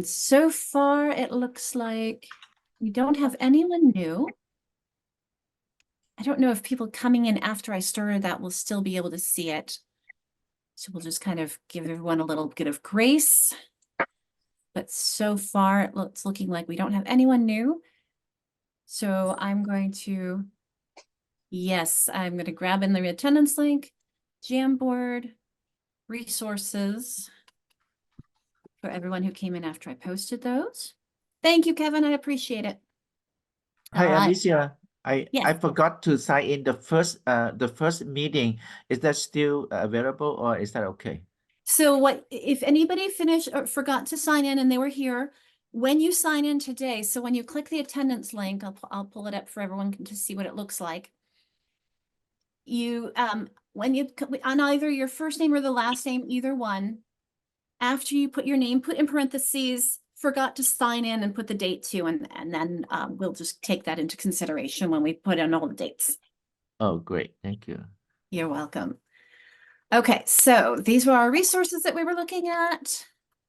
And so far, it looks like we don't have anyone new. I don't know if people coming in after I started that will still be able to see it. So we'll just kind of give everyone a little bit of grace. But so far, it's looking like we don't have anyone new. So I'm going to, yes, I'm going to grab in the attendance link, Jamboard, resources for everyone who came in after I posted those. Thank you, Kevin. I appreciate it. Hi, All right. Alicia. I Yes. forgot to sign in the first meeting. Is that still available or is that okay? So what if anybody finished or forgot to sign in and they were here, when you sign in today, so when you click the attendance link, I'll pull it up for everyone to see what it looks like. You when you on either your first name or the last name, either one, after you put your name, put in parentheses, forgot to sign in and put the date too, and then we'll just take that into consideration when we put in all the dates. Oh, great. Thank you. You're welcome. Okay, so these were our resources that we were looking at.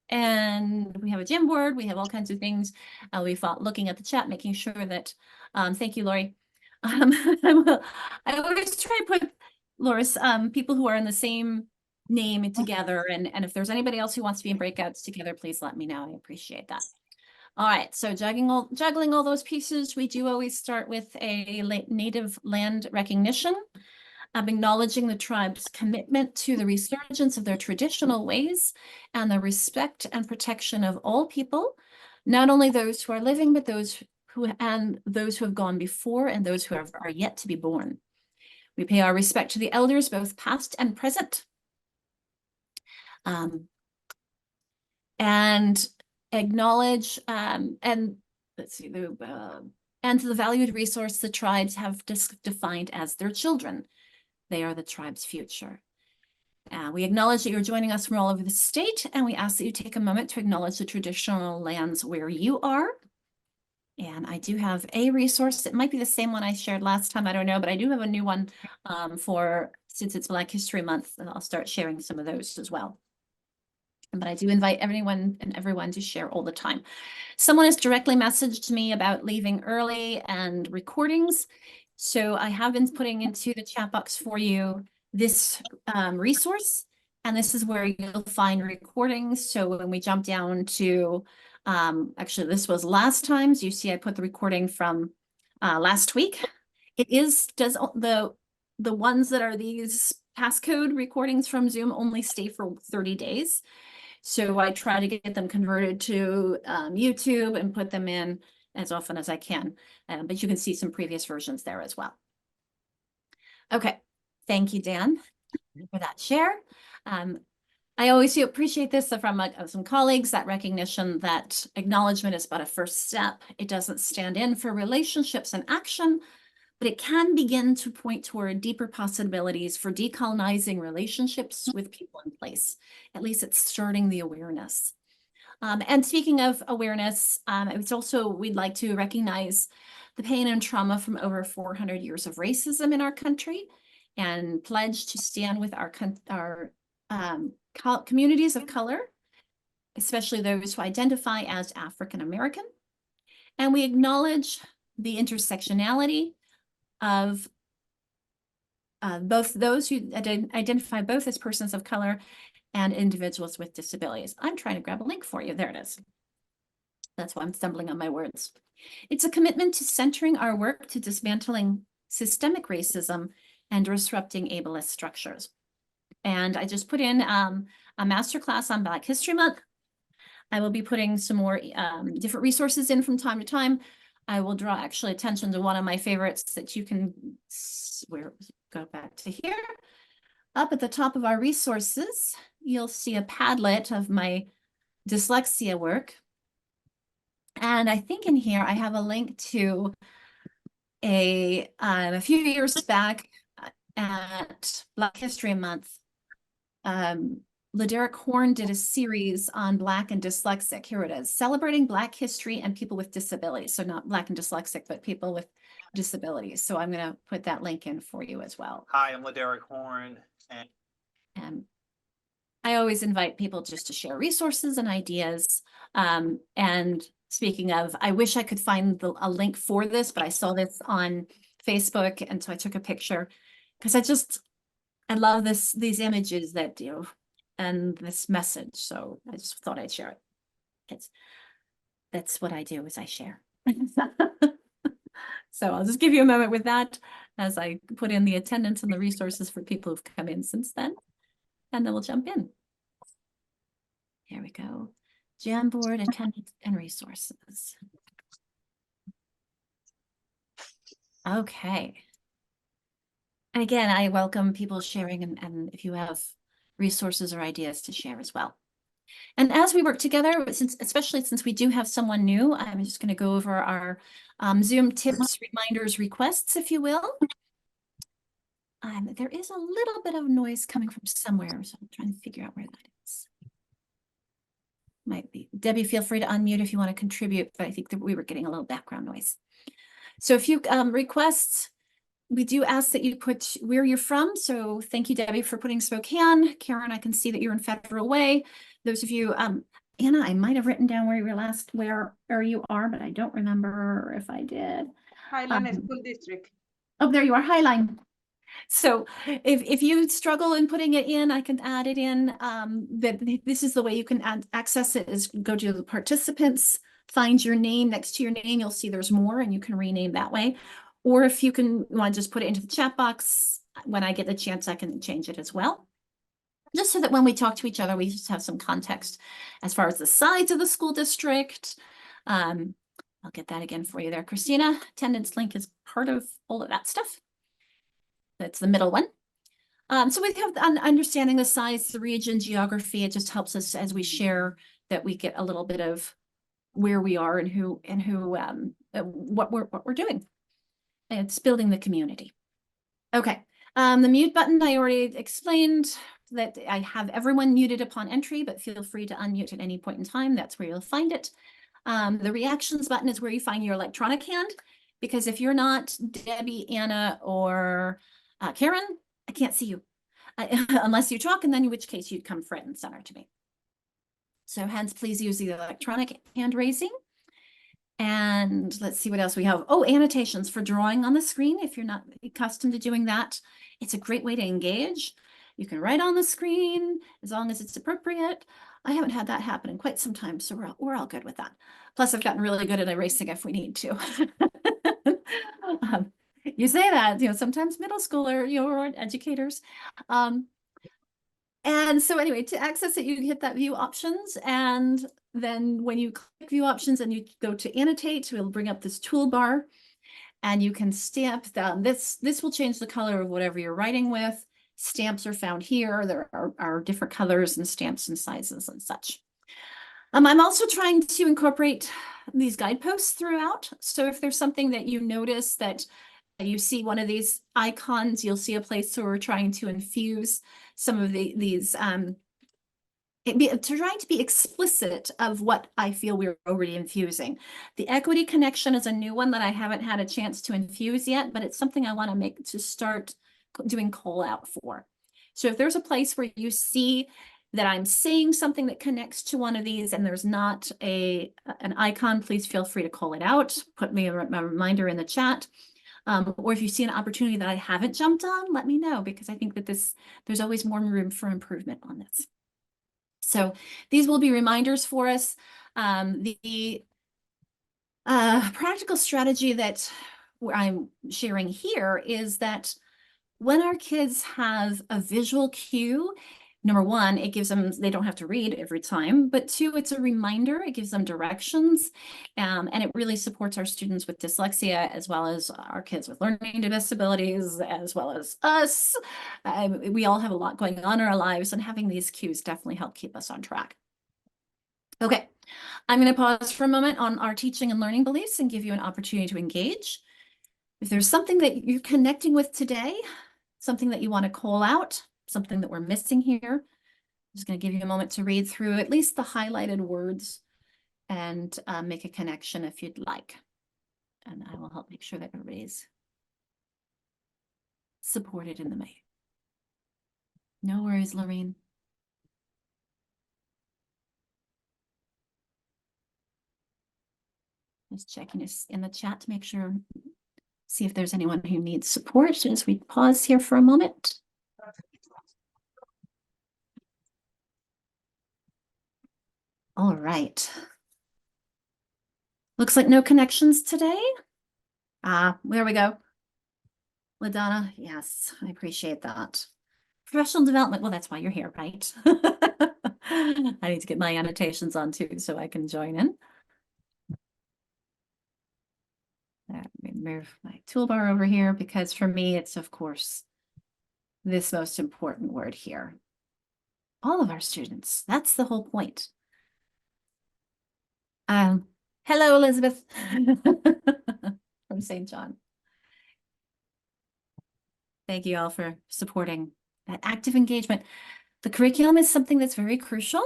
And we have a gym board, we have all kinds of things. We thought looking at the chat, making sure that, thank you, Lori. I always try to put, Loris, people who are in the same name together. And if there's anybody else who wants to be in breakouts together, please let me know. I appreciate that. All right, so juggling all those pieces, we do always start with a native land recognition. Acknowledging the tribe's commitment to the resurgence of their traditional ways and the respect and protection of all people, not only those who are living, but those who have gone before and those who are yet to be born. We pay our respect to the elders, both past and present. And acknowledge and let's see and to the valued resource the tribes have defined as their children. They are the tribe's future. We acknowledge that you're joining us from all over the state, and we ask that you take a moment to acknowledge the traditional lands where you are. And I do have a resource. It might be the same one I shared last time. I don't know, but I do have a new one since it's Black History Month, and I'll start sharing some of those as well. But I do invite everyone to share all the time. Someone has directly messaged me about leaving early and recordings. So I have been putting into the chat box for you this resource, and this is where you'll find recordings. So when we jump down to, actually this was last time's, you see I put the recording from last week. It does the ones that are these passcode recordings from Zoom only stay for 30 days. So I try to get them converted to YouTube and put them in as often as I can. But you can see some previous versions there as well. Okay, thank you, Dan, for that share. I always appreciate this from some colleagues, that recognition that acknowledgement is but a first step. It doesn't stand in for relationships and action, but it can begin to point toward deeper possibilities for decolonizing relationships with people in place. At least it's starting the awareness. And speaking of awareness, it's also, we'd like to recognize the pain and trauma from over 400 years of racism in our country and pledge to stand with our communities of color, especially those who identify as African American. And we acknowledge the intersectionality of both those who identify both as persons of color and individuals with disabilities. I'm trying to grab a link for you. There it is. That's why I'm stumbling on my words. It's a commitment to centering our work to dismantling systemic racism and disrupting ableist structures. And I just put in a masterclass on Black History Month. I will be putting some more different resources in from time to time. I will draw actually attention to one of my favorites that you can go back to here. Up at the top of our resources, you'll see a Padlet of my dyslexia work. And I think in here I have a link to a few years back at Black History Month. LaDerek Horn did a series on Black and dyslexic. Here it is, celebrating Black history and people with disabilities. So not Black and dyslexic, but people with disabilities. So I'm going to put that link in for you as well. Hi, I'm LaDerek Horn. I always invite people just to share resources and ideas. And speaking of, I wish I could find a link for this, but I saw this on Facebook, and so I took a picture because I love these images that and this message. So I just thought I'd share it. That's what I do, is I share. So I'll just give you a moment with that as I put in the attendance and the resources for people who've come in since then, and then we'll jump in. Here we go. Jamboard, attendance, and resources. Okay. And again, I welcome people sharing, and if you have resources or ideas to share as well. And as we work together, especially since we do have someone new, I'm just going to go over our Zoom tips, reminders, requests, if you will. There is a little bit of noise coming from somewhere, so I'm trying to figure out where that is. Might be. Debbie, feel free to unmute if you want to contribute, but I think that we were getting a little background noise. So if you requests, we do ask that you put where you're from. So thank you, Debbie, for putting Spokane. Karen, I can see that you're in Federal Way. Those of you, Anna, I might have written down where you are, but I don't remember if I did. Highline School District. Oh, there you are, Highline. So if you struggle in putting it in, I can add it in. This is the way you can access it, is go to the participants, find your name next to your name. You'll see there's more, and you can rename that way. Or if you want to just put it into the chat box, when I get the chance, I can change it as well. Just so that when we talk to each other, we just have some context as far as the size of the school district. I'll get that again for you there, Christina. Attendance link is part of all of that stuff. That's the middle one. So we have understanding the size, the region, geography. It just helps us as we share that we get a little bit of where we are and what we're doing. It's building the community. Okay. The mute button, I already explained that I have everyone muted upon entry, but feel free to unmute at any point in time. That's where you'll find it. The reactions button is where you find your electronic hand, because if you're not Debbie, Anna, or Karen, I can't see you unless you talk, and then in which case you'd come front and center to me. So hence, please use the electronic hand raising. And let's see what else we have. Oh, annotations for drawing on the screen. If you're not accustomed to doing that, it's a great way to engage. You can write on the screen as long as it's appropriate. I haven't had that happen in quite some time, so we're all good with that. Plus, I've gotten really good at erasing if we need to. You say that, sometimes middle schooler, or educators. And so anyway, to access it, you hit that view options, and then when you click view options and you go to annotate, it'll bring up this toolbar, and you can stamp down. This will change the color of whatever you're writing with. Stamps are found here. There are different colors and stamps and sizes and such. I'm also trying to incorporate these guideposts throughout. So if there's something that you notice that you see one of these icons, you'll see a place where we're trying to infuse some of these, trying to be explicit of what I feel we're already infusing. The equity connection is a new one that I haven't had a chance to infuse yet, but it's something I want to start doing call out for. So if there's a place where you see that I'm saying something that connects to one of these and there's not an icon, please feel free to call it out. Put me a reminder in the chat. Or if you see an opportunity that I haven't jumped on, let me know, because I think that there's always more room for improvement on this. So these will be reminders for us. The practical strategy that I'm sharing here is that when our kids have a visual cue, number one, it gives them, they don't have to read every time, but two, it's a reminder, it gives them directions, and it really supports our students with dyslexia, as well as our kids with learning disabilities, as well as us. We all have a lot going on in our lives, and having these cues definitely help keep us on track. Okay, I'm going to pause for a moment on our teaching and learning beliefs and give you an opportunity to engage. If there's something that you're connecting with today, something that you want to call out, something that we're missing here, I'm just going to give you a moment to read through at least the highlighted words and make a connection if you'd like. And I will help make sure that everybody's supported in the mail. No worries, Lorraine. Just checking this in the chat to make sure, see if there's anyone who needs support as we pause here for a moment. All right. Looks like no connections today. There we go. LaDonna, yes, I appreciate that. Professional development, well, that's why you're here, right? I need to get my annotations on too so I can join in. Let me move my toolbar over here because for me, it's of course this most important word here. All of our students, that's the whole point. Hello, Elizabeth from St. John. Thank you all for supporting that active engagement. The curriculum is something that's very crucial,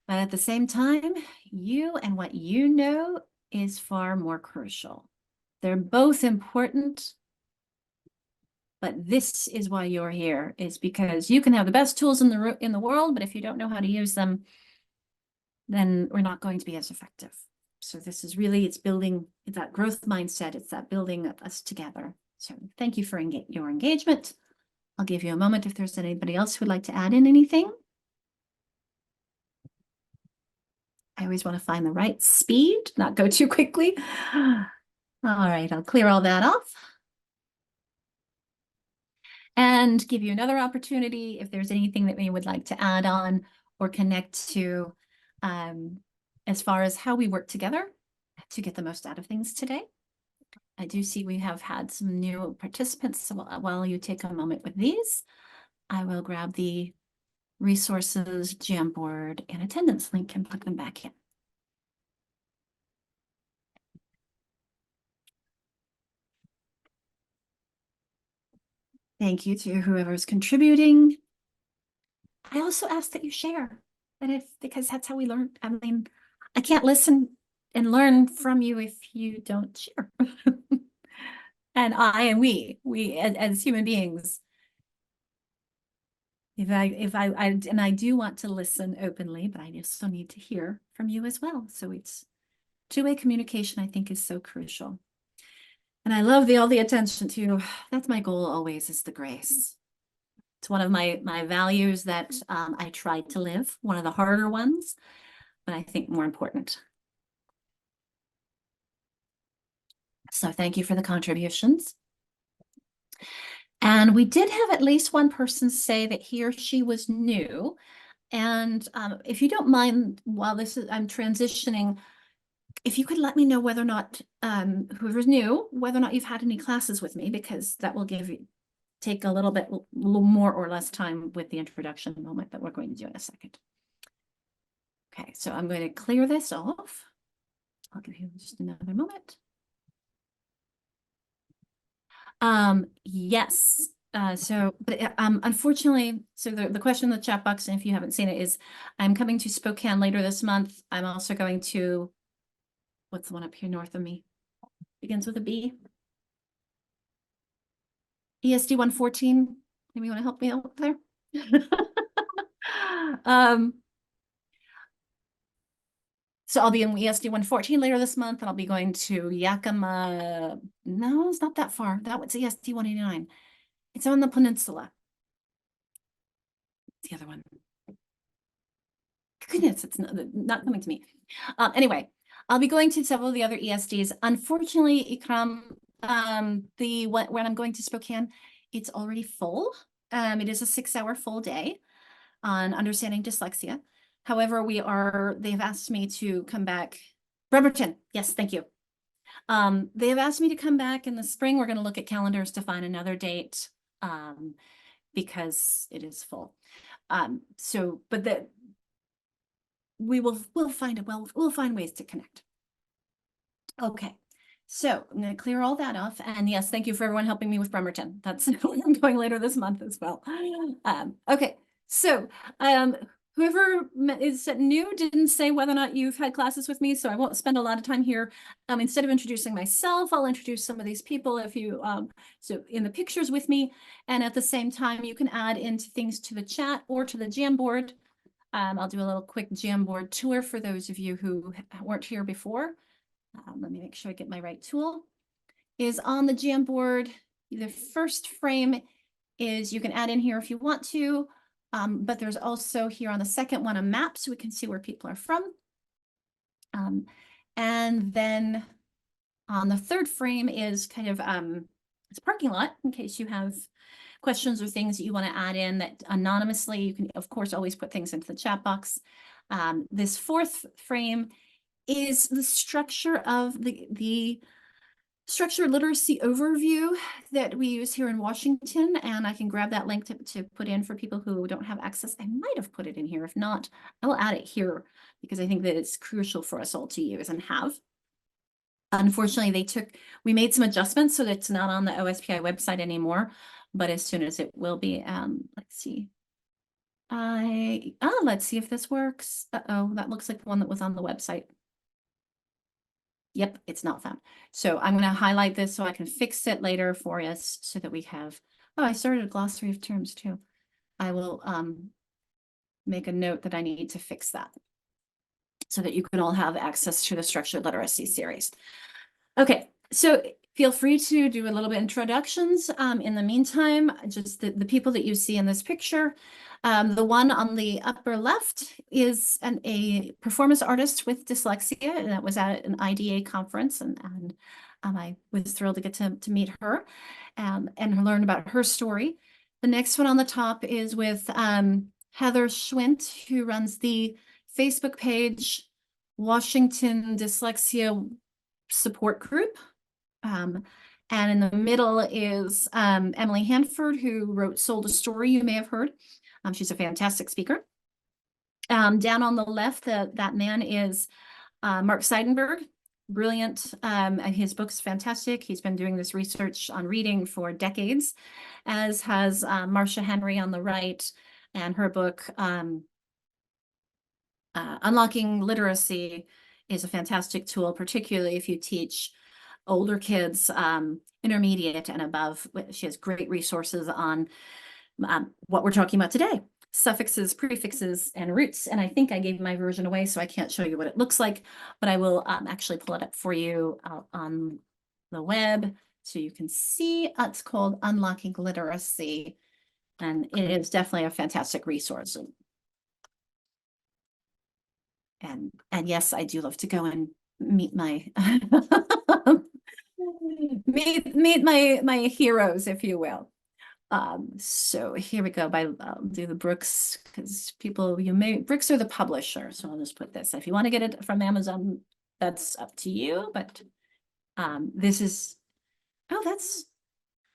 but at the same time, you and what you know is far more crucial. They're both important, but this is why you're here, is because you can have the best tools in the world, but if you don't know how to use them, then we're not going to be as effective. So this is really, it's building that growth mindset. It's that building of us together. So thank you for your engagement. I'll give you a moment if there's anybody else who would like to add in anything. I always want to find the right speed, not go too quickly. All right, I'll clear all that off. And give you another opportunity if there's anything that we would like to add on or connect to as far as how we work together to get the most out of things today. I do see we have had some new participants, so while you take a moment with these, I will grab the resources, Jamboard, and attendance link and plug them back in. Thank you to whoever's contributing. I also ask that you share, because that's how we learn. I mean, I can't listen and learn from you if you don't share. And we as human beings, and I do want to listen openly, but I also need to hear from you as well. So it's two-way communication, I think, is so crucial. And I love all the attention to, that's my goal always, is the grace. It's one of my values that I try to live, one of the harder ones, but I think more important. So thank you for the contributions. And we did have at least one person say that he or she was new. And if you don't mind, while I'm transitioning, if you could let me know whether or not, whoever's new, whether or not you've had any classes with me, because that will take a little more or less time with the introduction moment that we're going to do in a second. Okay, so I'm going to clear this off. I'll give you just another moment. Yes. But unfortunately, so the question in the chat box, and if you haven't seen it, is I'm coming to Spokane later this month. I'm also going to, what's the one up here north of me? Begins with a B. ESD 114. Maybe you want to help me out there? So I'll be in ESD 114 later this month, and I'll be going to Yakima. No, it's not that far. That was ESD 189. It's on the peninsula. It's the other one. Goodness, it's not coming to me. Anyway, I'll be going to several of the other ESDs. Unfortunately, Ikram, when I'm going to Spokane, it's already full. It is a 6-hour full day on understanding dyslexia. However, they've asked me to come back. Bremerton, yes, thank you. They have asked me to come back in the spring. We're going to look at calendars to find another date because it is full. We'll find ways to connect. Okay, so I'm going to clear all that off. And yes, thank you for everyone helping me with Bremerton. That's where I'm going later this month as well. Okay, so whoever is new didn't say whether or not you've had classes with me, so I won't spend a lot of time here. Instead of introducing myself, I'll introduce some of these people if you, so in the pictures with me, and at the same time, you can add into things to the chat or to the Jamboard. I'll do a little quick Jamboard tour for those of you who weren't here before. let me make sure I get my right tool, is on the Jamboard. The first frame is you can add in here if you want to, but there's also here on the second one a map so we can see where people are from. And then on the third frame is kind of it's a parking lot in case you have questions or things that you want to add in that anonymously. You can, of course, always put things into the chat box. This fourth frame is the structure of the structured literacy overview that we use here in Washington, and I can grab that link to put in for people who don't have access. I might have put it in here. If not, I will add it here because I think that it's crucial for us all to use and have. Unfortunately, we made some adjustments so that it's not on the OSPI website anymore, but as soon as it will be, let's see. Let's see if this works. Uh-oh, that looks like the one that was on the website. Yep, it's not found. So I'm going to highlight this so I can fix it later for us so that we have, oh, I started a glossary of terms too. I will make a note that I need to fix that so that you can all have access to the structured literacy series. Okay, so feel free to do a little bit of introductions. In the meantime, just the people that you see in this picture. The one on the upper left is a performance artist with dyslexia, and that was at an IDA conference, and I was thrilled to get to meet her and learn about her story. The next one on the top is with Heather Schwint, who runs the Facebook page Washington Dyslexia Support Group. And in the middle is Emily Hanford, who wrote Sold a Story, you may have heard. She's a fantastic speaker. Down on the left, that man is Mark Seidenberg, brilliant. And his book's fantastic. He's been doing this research on reading for decades, as has Marcia Henry on the right, and her book, Unlocking Literacy, is a fantastic tool, particularly if you teach older kids, intermediate and above. She has great resources on what we're talking about today: suffixes, prefixes, and roots. And I think I gave my version away, so I can't show you what it looks like, but I will actually pull it up for you on the web so you can see. It's called Unlocking Literacy, and it is definitely a fantastic resource. And yes, I do love to go and meet my meet my heroes, if you will. So here we go. I'll do the Brooks, because Brooks are the publisher. So I'll just put this. If you want to get it from Amazon, that's up to you. But this is,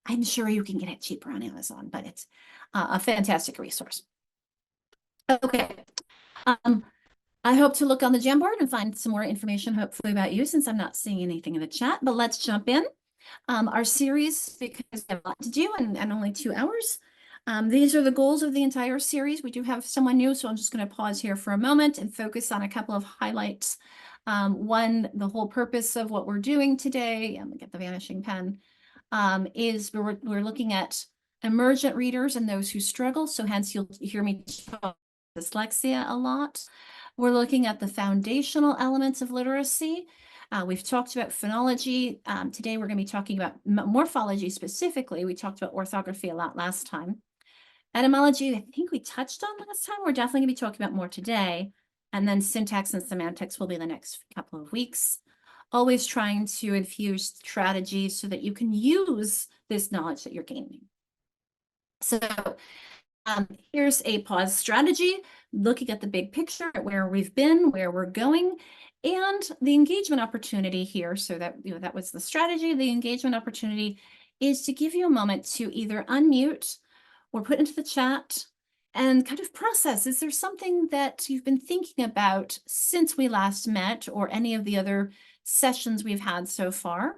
I'm sure you can get it cheaper on Amazon, but it's a fantastic resource. Okay. I hope to look on the Jamboard and find some more information, hopefully, about you, since I'm not seeing anything in the chat. But let's jump in. Our series, because we have a lot to do and only 2 hours. These are the goals of the entire series. We do have someone new, so I'm just going to pause here for a moment and focus on a couple of highlights. One, the whole purpose of what we're doing today, I'm going to get the vanishing pen, is we're looking at emergent readers and those who struggle. So hence you'll hear me talk dyslexia a lot. We're looking at the foundational elements of literacy. We've talked about phonology. Today we're going to be talking about morphology specifically. We talked about orthography a lot last time. Etymology, I think we touched on last time. We're definitely going to be talking about more today. And then syntax and semantics will be the next couple of weeks. Always trying to infuse strategies so that you can use this knowledge that you're gaining. So here's a pause strategy, looking at the big picture, at where we've been, where we're going, and the engagement opportunity here. So that, that was the strategy. The engagement opportunity is to give you a moment to either unmute or put into the chat and kind of process. Is there something that you've been thinking about since we last met, or any of the other sessions we've had so far,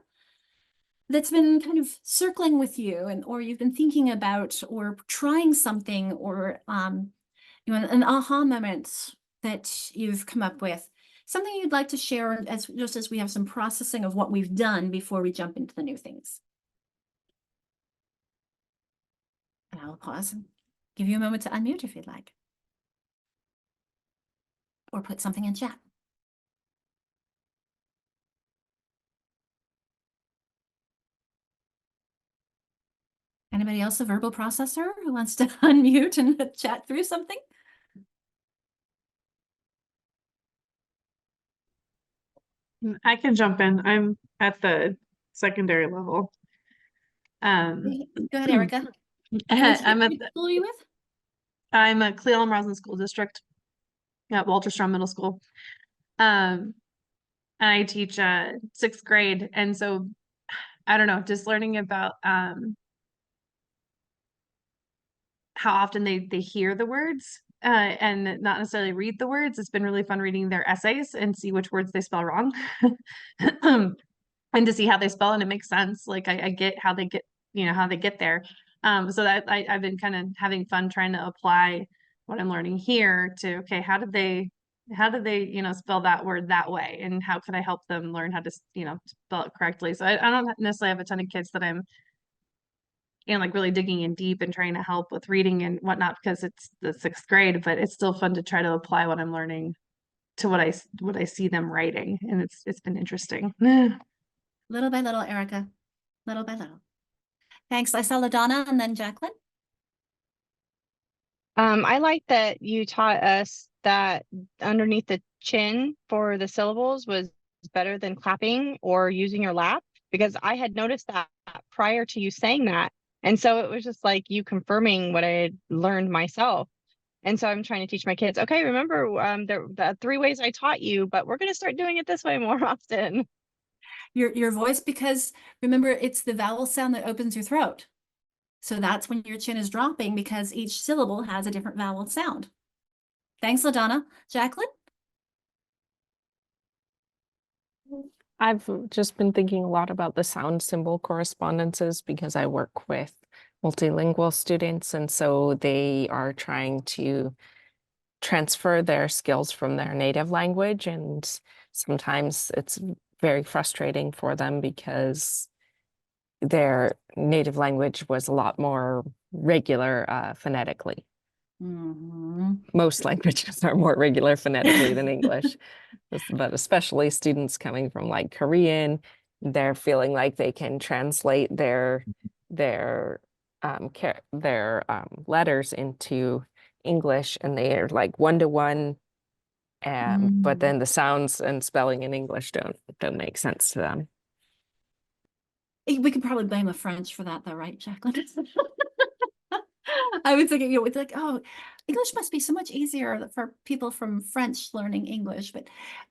that's been kind of circling with you, and or you've been thinking about, or trying something, or an aha moment that you've come up with, something you'd like to share, just as we have some processing of what we've done before we jump into the new things. And I'll pause and give you a moment to unmute if you'd like, or put something in chat. anybody else a verbal processor who wants to unmute and chat through something? I can jump in. I'm at the secondary level. Go ahead, Erica. I'm Which school are you with? at Cleveland Roslyn School District at Walter Strawn Middle School. And I teach 6th grade, and so I don't know, just learning about how often they hear the words and not necessarily read the words. It's been really fun reading their essays and see which words they spell wrong. And to see how they spell, and it makes sense. Like I get how they get, how they get there. So that I've been kind of having fun trying to apply what I'm learning here to, okay, how did they, spell that word that way? And how could I help them learn how to, spell it correctly? So I don't necessarily have a ton of kids that I'm, like really digging in deep and trying to help with reading and whatnot, because it's the 6th grade, but it's still fun to try to apply what I'm learning to what I see them writing. And it's been interesting. Little by little, Erica. Little by little. Thanks. I saw LaDonna and then Jacqueline. I like that you taught us that underneath the chin for the syllables was better than clapping or using your lap, because I had noticed that prior to you saying that. And so it was just like you confirming what I had learned myself. And so I'm trying to teach my kids, okay, remember the 3 ways I taught you, but we're going to start doing it this way more often. Your voice, because remember, it's the vowel sound that opens your throat. So that's when your chin is dropping, because each syllable has a different vowel sound. Thanks, LaDonna. Jacqueline? I've just been thinking a lot about the sound symbol correspondences because I work with multilingual students, and so they are trying to transfer their skills from their native language, and sometimes it's very frustrating for them because their native language was a lot more regular phonetically. Most languages are more regular phonetically than English, but especially students coming from like Korean, they're feeling like they can translate their letters into English, and they are like 1-to-1, but then the sounds and spelling in English don't make sense to them. We could probably blame the French for that, though, right, Jacqueline? I was thinking, it's like, oh, English must be so much easier for people from French learning English,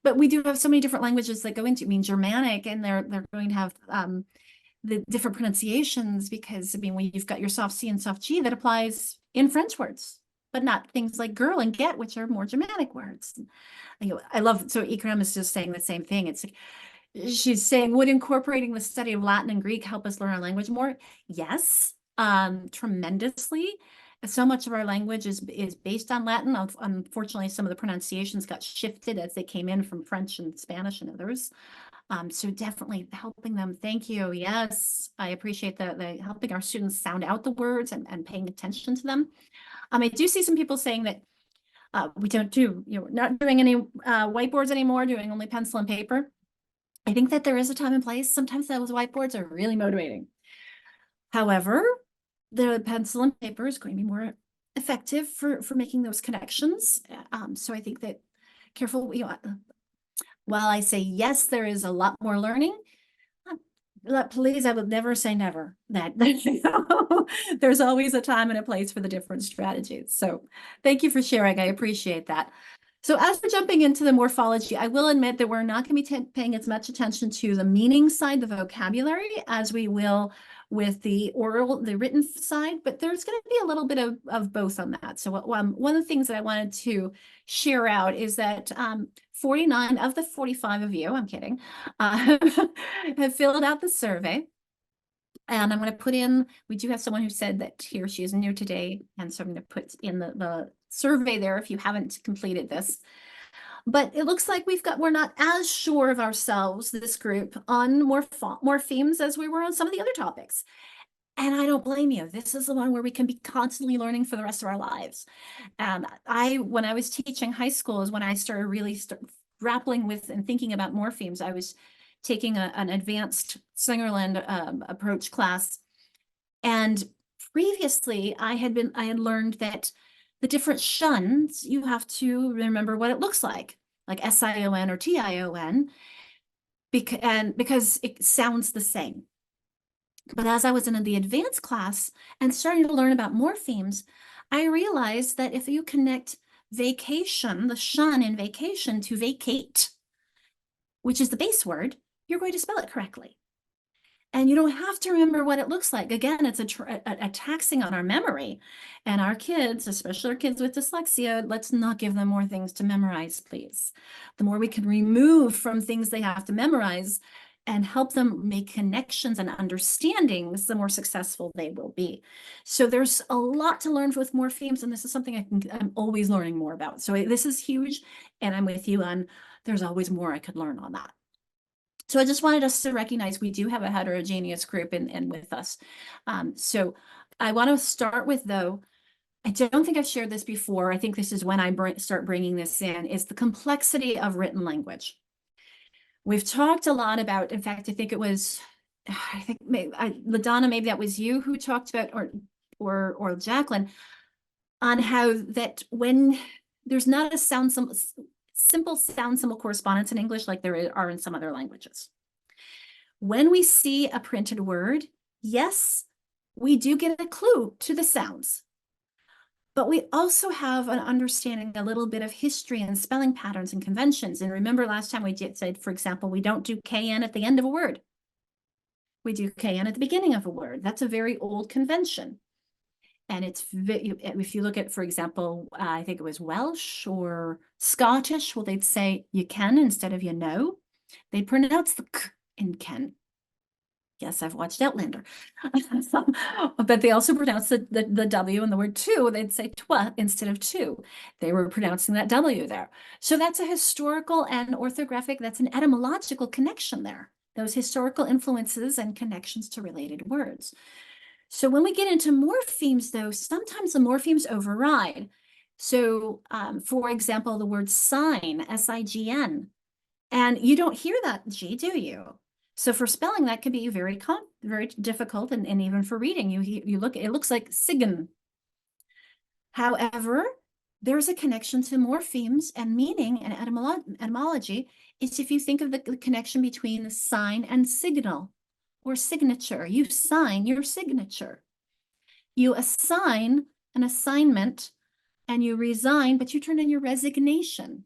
but we do have so many different languages that go into, Germanic, and they're going to have the different pronunciations, because when you've got your soft C and soft G, that applies in French words, but not things like girl and get, which are more Germanic words. I love, so Ikram is just saying the same thing. It's like, she's saying, would incorporating the study of Latin and Greek help us learn our language more? Yes, tremendously. So much of our language is based on Latin. Unfortunately, some of the pronunciations got shifted as they came in from French and Spanish and others. So definitely helping them. Thank you. Yes, I appreciate the helping our students sound out the words and paying attention to them. I do see some people saying that we don't do, not doing any whiteboards anymore, doing only pencil and paper. I think that there is a time and place. Sometimes those whiteboards are really motivating. However, the pencil and paper is going to be more effective for making those connections. So I think that careful, while I say yes, there is a lot more learning, please, I would never say never. That there's always a time and a place for the different strategies. So thank you for sharing. I appreciate that. So as we're jumping into the morphology, I will admit that we're not going to be paying as much attention to the meaning side, the vocabulary, as we will with the written side, but there's going to be a little bit of both on that. So one of the things that I wanted to share out is that 49 of the 45 of you, I'm kidding, have filled out the survey. And I'm going to put in, we do have someone who said that he or she is new today. And so I'm going to put in the survey there if you haven't completed this. But it looks like we're not as sure of ourselves, this group, on morphemes as we were on some of the other topics. And I don't blame you. This is the one where we can be constantly learning for the rest of our lives. And when I was teaching high school is when I started really grappling with and thinking about morphemes. I was taking an advanced Singerland approach class. And previously I had learned that the different shuns, you have to remember what it looks like SION or TION, because it sounds the same. But as I was in the advanced class and starting to learn about morphemes, I realized that if you connect vacation, the shun in vacation, to vacate, which is the base word, you're going to spell it correctly. And you don't have to remember what it looks like. Again, it's a taxing on our memory. And our kids, especially our kids with dyslexia, let's not give them more things to memorize, please. The more we can remove from things they have to memorize and help them make connections and understandings, the more successful they will be. So there's a lot to learn with morphemes, and this is something I'm always learning more about. So this is huge, and I'm with you on there's always more I could learn on that. So I just wanted us to recognize we do have a heterogeneous group in with us. So I want to start with, though, I don't think I've shared this before. I think this is when I start bringing this in, is the complexity of written language. We've talked a lot about, in fact, I think it was, I think LaDonna, maybe that was you who talked about, or Jacqueline, on how that when there's not a simple sound symbol correspondence in English like there are in some other languages. When we see a printed word, yes, we do get a clue to the sounds, but we also have an understanding, a little bit of history and spelling patterns and conventions. And remember last time we said, for example, we don't do KN at the end of a word. We do KN at the beginning of a word. That's a very old convention. And it's, if you look at, for example, I think it was Welsh or Scottish, well, they'd say you can instead of you know. They pronounce the k in ken. Yes, I've watched Outlander. But they also pronounce the W in the word two. They'd say twa instead of two. They were pronouncing that W there. So that's a historical and orthographic, that's an etymological connection there. Those historical influences and connections to related words. So when we get into morphemes, though, sometimes the morphemes override. So, for example, the word sign, S-I-G-N, and you don't hear that G, do you? So for spelling, that can be very difficult, and even for reading, you look, it looks like sign. However, there's a connection to morphemes and meaning and etymology. It's if you think of the connection between sign and signal, or signature. You sign your signature. You assign an assignment and you resign, but you turn in your resignation.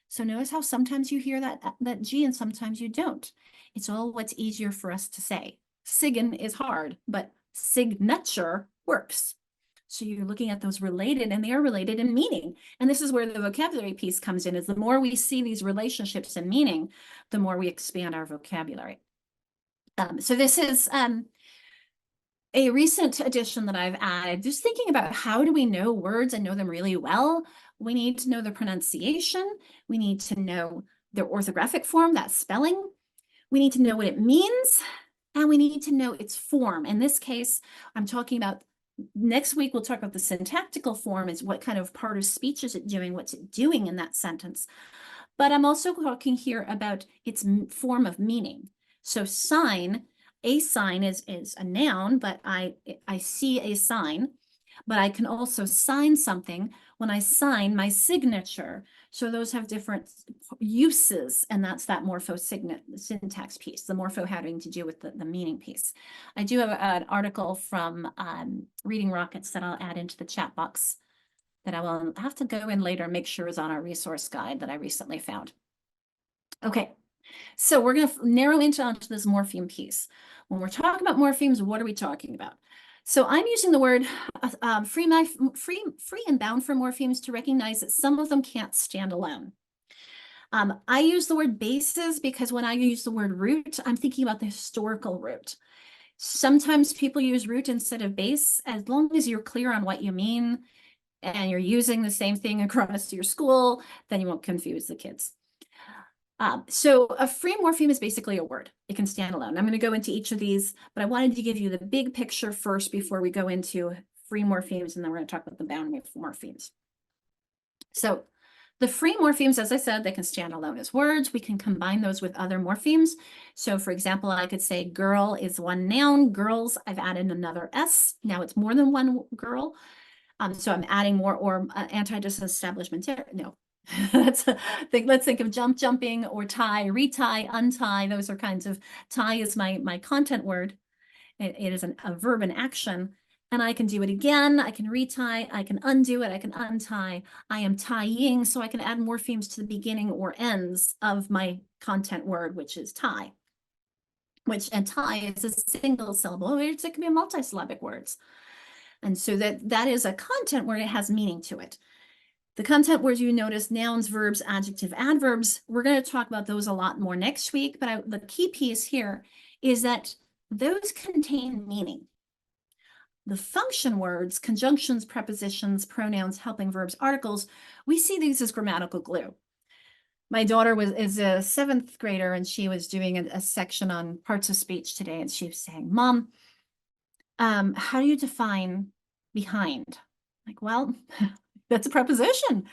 So notice how sometimes you hear that G and sometimes you don't. It's all what's easier for us to say. Sign is hard, but signature works. So you're looking at those related, and they are related in meaning. And this is where the vocabulary piece comes in, is the more we see these relationships in meaning, the more we expand our vocabulary. So this is a recent addition that I've added, just thinking about how do we know words and know them really well. We need to know the pronunciation. We need to know their orthographic form, that spelling. We need to know what it means, and we need to know its form. In this case, I'm talking about, next week we'll talk about the syntactical form, is what kind of part of speech is it doing, what's it doing in that sentence. But I'm also talking here about its form of meaning. So sign, a sign is a noun, but I see a sign, but I can also sign something when I sign my signature. So those have different uses, and that's that syntax piece, the morpho having to do with the meaning piece. I do have an article from Reading Rockets that I'll add into the chat box that I will have to go in later and make sure is on our resource guide that I recently found. Okay, so we're going to narrow onto this morpheme piece. When we're talking about morphemes, what are we talking about? So I'm using the word free and bound for morphemes to recognize that some of them can't stand alone. I use the word bases because when I use the word root, I'm thinking about the historical root. Sometimes people use root instead of base. As long as you're clear on what you mean and you're using the same thing across your school, then you won't confuse the kids. So a free morpheme is basically a word. It can stand alone. I'm going to go into each of these, but I wanted to give you the big picture first before we go into free morphemes, and then we're going to talk about the bound morphemes. So The free morphemes, as I said, they can stand alone as words. We can combine those with other morphemes. So for example, I could say girl is one noun. Girls, I've added another S. Now it's more than one girl. So I'm adding more, or anti-disestablishment. No, let's think of jumping, or tie, retie, untie. Those are kinds of, tie is my content word. It is a verb in action. And I can do it again. I can retie, I can undo it, I can untie. I am tying, so I can add morphemes to the beginning or ends of my content word, which is tie. And tie is a single syllable, it can be multisyllabic words. And so that is a content word, it has meaning to it. The content words, you notice nouns, verbs, adjective, adverbs. We're going to talk about those a lot more next week, but the key piece here is that those contain meaning. The function words, conjunctions, prepositions, pronouns, helping verbs, articles, we see these as grammatical glue. My daughter is a 7th grader, and she was doing a section on parts of speech today, and she was saying, Mom, how do you define behind? Like, well, that's a preposition.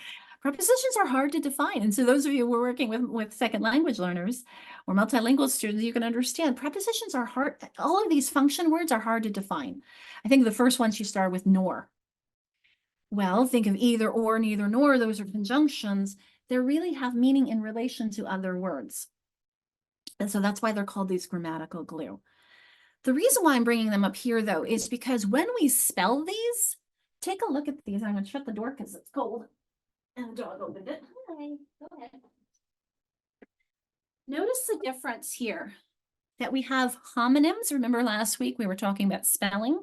Prepositions are hard to define. And so those of you who are working with second language learners or multilingual students, you can understand prepositions are hard. All of these function words are hard to define. I think the first one she started with nor. Well, think of either, or, neither, nor. Those are conjunctions. They really have meaning in relation to other words. And so that's why they're called these grammatical glue. The reason why I'm bringing them up here, though, is because when we spell these, take a look at these. I'm going to shut the door because it's cold. And the dog opened it. Hi, go ahead. Notice the difference here that we have homonyms. Remember last week we were talking about spelling,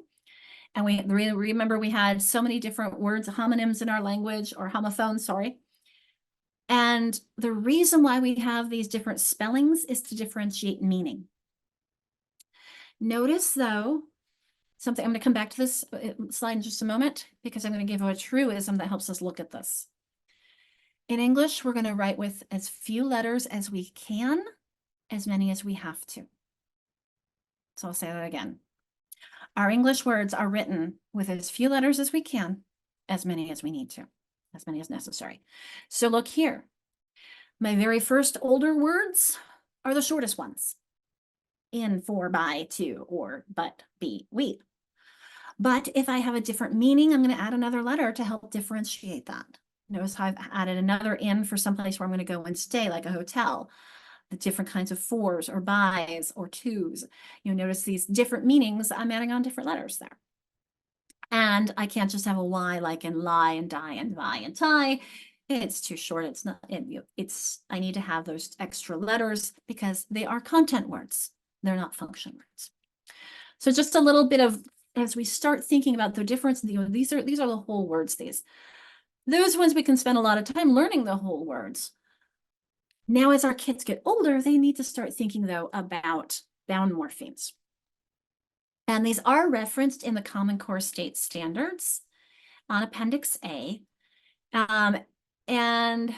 and we remember we had so many different words, homonyms in our language, or homophones, sorry. And the reason why we have these different spellings is to differentiate meaning. Notice though, something, I'm going to come back to this slide in just a moment, because I'm going to give you a truism that helps us look at this. In English, we're going to write with as few letters as we can, as many as we have to. So I'll say that again. Our English words are written with as few letters as we can, as many as we need to, as many as necessary. So look here. My very first older words are the shortest ones. In, for, by, to, or, but, be, we. But if I have a different meaning, I'm going to add another letter to help differentiate that. Notice how I've added another in for someplace where I'm going to go and stay, like a hotel. The different kinds of fors or bys or tos. You notice these different meanings. I'm adding on different letters there. And I can't just have a Y like in lie and die and vi and tie. It's too short. It's not. I need to have those extra letters because they are content words. They're not function words. So just a little bit of, as we start thinking about the difference, these are the whole words. Those ones we can spend a lot of time learning the whole words. Now, as our kids get older, they need to start thinking, though, about bound morphemes. And these are referenced in the Common Core State Standards on Appendix A. And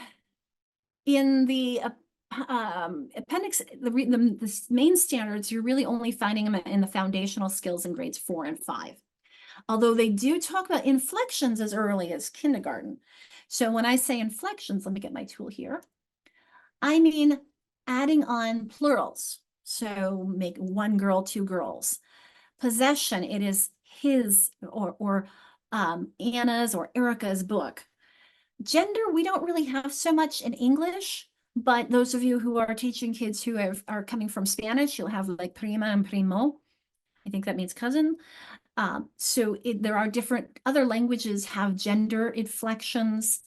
in the appendix, the main standards, you're really only finding them in the foundational skills in grades 4 and 5. Although they do talk about inflections as early as kindergarten. So when I say inflections, let me get my tool here. I mean adding on plurals. So make one girl, two girls. Possession, it is his or Anna's or Erica's book. Gender, we don't really have so much in English, but those of you who are teaching kids who are coming from Spanish, you'll have like prima and primo. I think that means cousin. So there are different, other languages have gender inflections.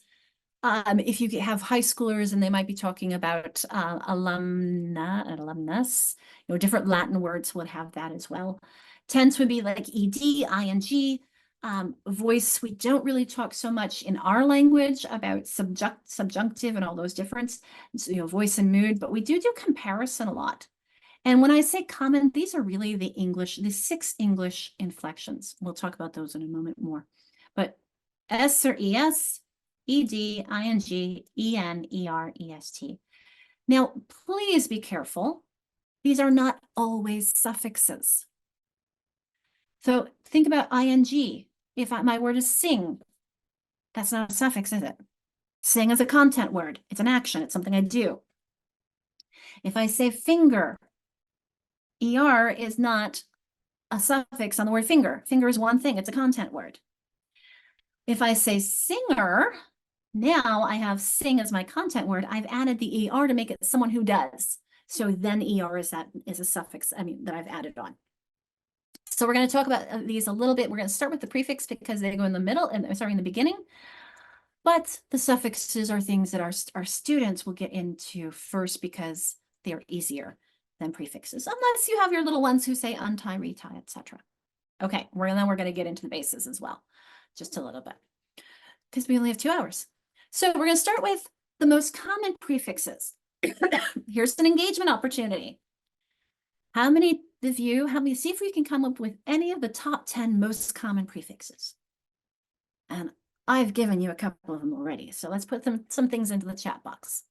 If you have high schoolers and they might be talking about alumna and alumnus, different Latin words would have that as well. Tense would be like ed, ing. Voice, we don't really talk so much in our language about subjunctive and all those different, voice and mood, but we do comparison a lot. And when I say common, these are really the 6 English inflections. We'll talk about those in a moment more. But S or ES, ED, ING, EN, ER, EST. Now, please be careful. These are not always suffixes. So think about ING. If my word is sing, that's not a suffix, is it? Sing is a content word. It's an action. It's something I do. If I say finger, ER is not a suffix on the word finger. Finger is one thing. It's a content word. If I say singer, now I have sing as my content word. I've added the ER to make it someone who does. So then ER is a suffix, that I've added on. So we're going to talk about these a little bit. We're going to start with the prefix because they go in the middle and in the beginning. But the suffixes are things that our students will get into first because they're easier than prefixes, unless you have your little ones who say untie, retie, etc. Okay, then we're going to get into the bases as well, just a little bit, because we only have 2 hours. So we're going to start with the most common prefixes. Here's an engagement opportunity. How many of you, see if we can come up with any of the top 10 most common prefixes. And I've given you a couple of them already, so let's put some things into the chat box.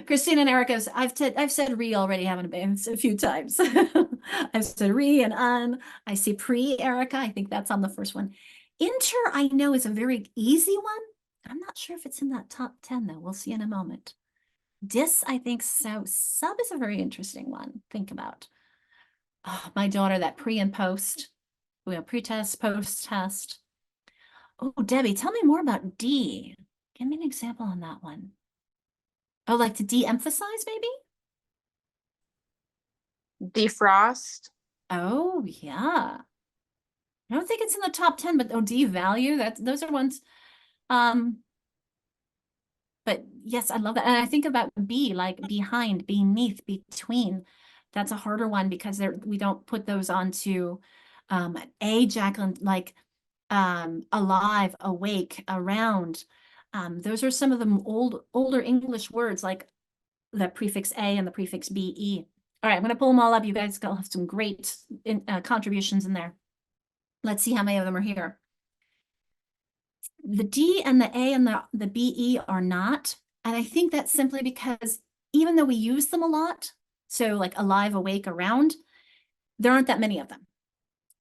Christine and Erica, I've said re already, haven't I? A few times. I've said re and un. I see pre, Erica. I think that's on the first one. Inter, I know, is a very easy one. I'm not sure if it's in that top 10 though. We'll see in a moment. Dis, I think so. Sub is a very interesting one. Think about. Oh, my daughter, that pre and post. We have pre-test, post-test. Oh, Debbie, tell me more about D. Give me an example on that one. Oh, like to de-emphasize maybe? Defrost. Oh, yeah. I don't think it's in the top 10, but devalue, those are ones. But yes, I love that. And I think about be, like behind, beneath, between. That's a harder one because we don't put those onto Jacqueline, like alive, awake, around. Those are some of the older English words, like the prefix A and the prefix BE. All right, I'm going to pull them all up. You guys will have some great contributions in there. Let's see how many of them are here. The D and the A and the BE are not. And I think that's simply because even though we use them a lot, so like alive, awake, around, there aren't that many of them.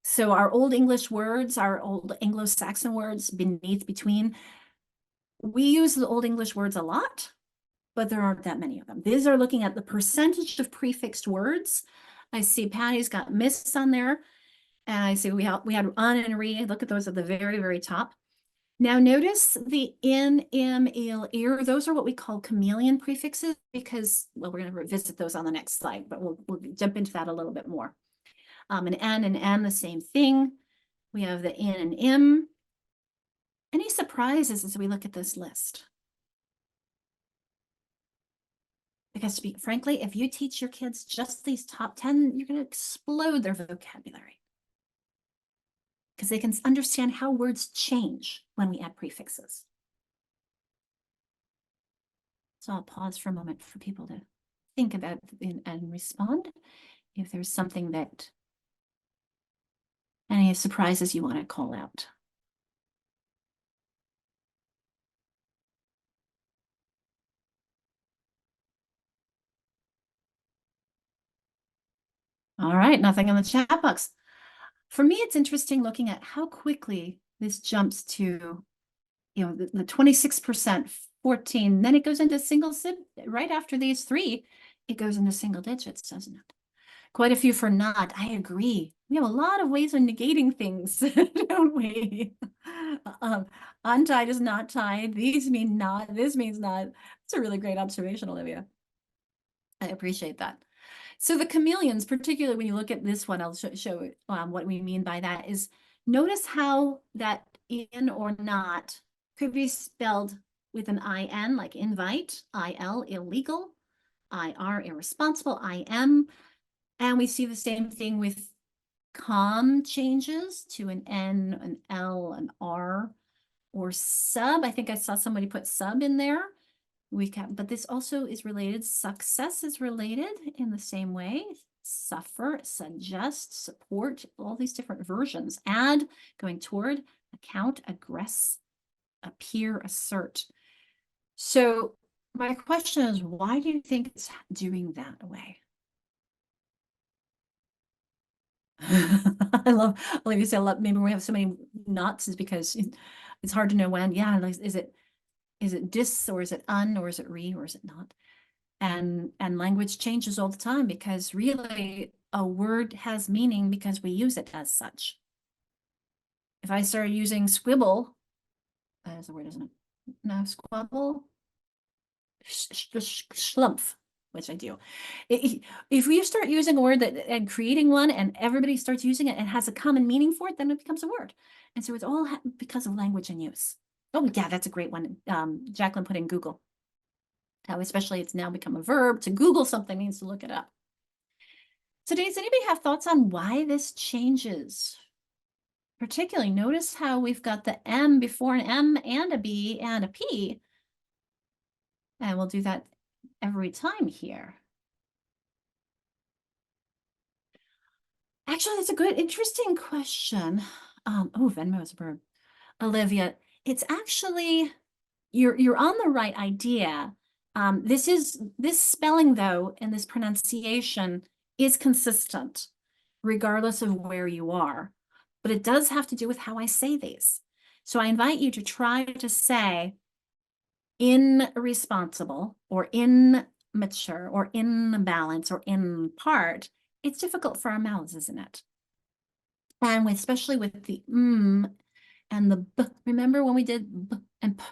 So our old English words, our old Anglo-Saxon words, beneath, between, we use the old English words a lot, but there aren't that many of them. These are looking at the percentage of prefixed words. I see Patty's got miss on there. And I see we had un and re. Look at those at the very, very top. Now notice the in, im, il, ear. Those are what we call chameleon prefixes because, well, we're going to revisit those on the next slide, but we'll jump into that a little bit more. An N and M, the same thing. We have the in and im. Any surprises as we look at this list? Because frankly, if you teach your kids just these top 10, you're going to explode their vocabulary. Because they can understand how words change when we add prefixes. So I'll pause for a moment for people to think about and respond if there's something that, any surprises you want to call out. All right, nothing in the chat box. For me, it's interesting looking at how quickly this jumps to, the 26%, 14, then it goes into single, right after these three, it goes into single digits, doesn't it? Quite a few for not. I agree. We have a lot of ways of negating things, don't we? Untied is not tied. These mean not. This means not. It's a really great observation, Olivia. I appreciate that. So the chameleons, particularly when you look at this one, I'll show what we mean by that is notice how that in or not could be spelled with an IN, like invite, IL, illegal, IR, irresponsible, IM. And we see the same thing with changes to an N, an L, an R, or sub. I think I saw somebody put sub in there. But this also is related. Success is related in the same way. Suffer, suggest, support, all these different versions. Add, going toward, account, aggress, appear, assert. So my question is, why do you think it's doing that way? I love, like you said, maybe we have so many nots is because it's hard to know when. Yeah, like, is it dis or is it un or is it re or is it not? And language changes all the time because really a word has meaning because we use it as such. If I started using squibble, that's a word, isn't it? No, squabble, schlumpf, which I do. If we start using a word and creating one and everybody starts using it and has a common meaning for it, then it becomes a word. And so it's all because of language and use. Oh yeah, that's a great one. Jacqueline put in Google. How especially it's now become a verb. To Google something means to look it up. So does anybody have thoughts on why this changes? Particularly notice how we've got the M before an M and a B and a P. And we'll do that every time here. Actually, that's a good, interesting question. Oh, Venmo is a verb. Olivia, it's actually, you're on the right idea. This spelling though, and this pronunciation is consistent regardless of where you are, but it does have to do with how I say these. So I invite you to try to say irresponsible or immature or imbalance or in part. It's difficult for our mouths, isn't it? And especially with the and the b. Remember when we did b and p?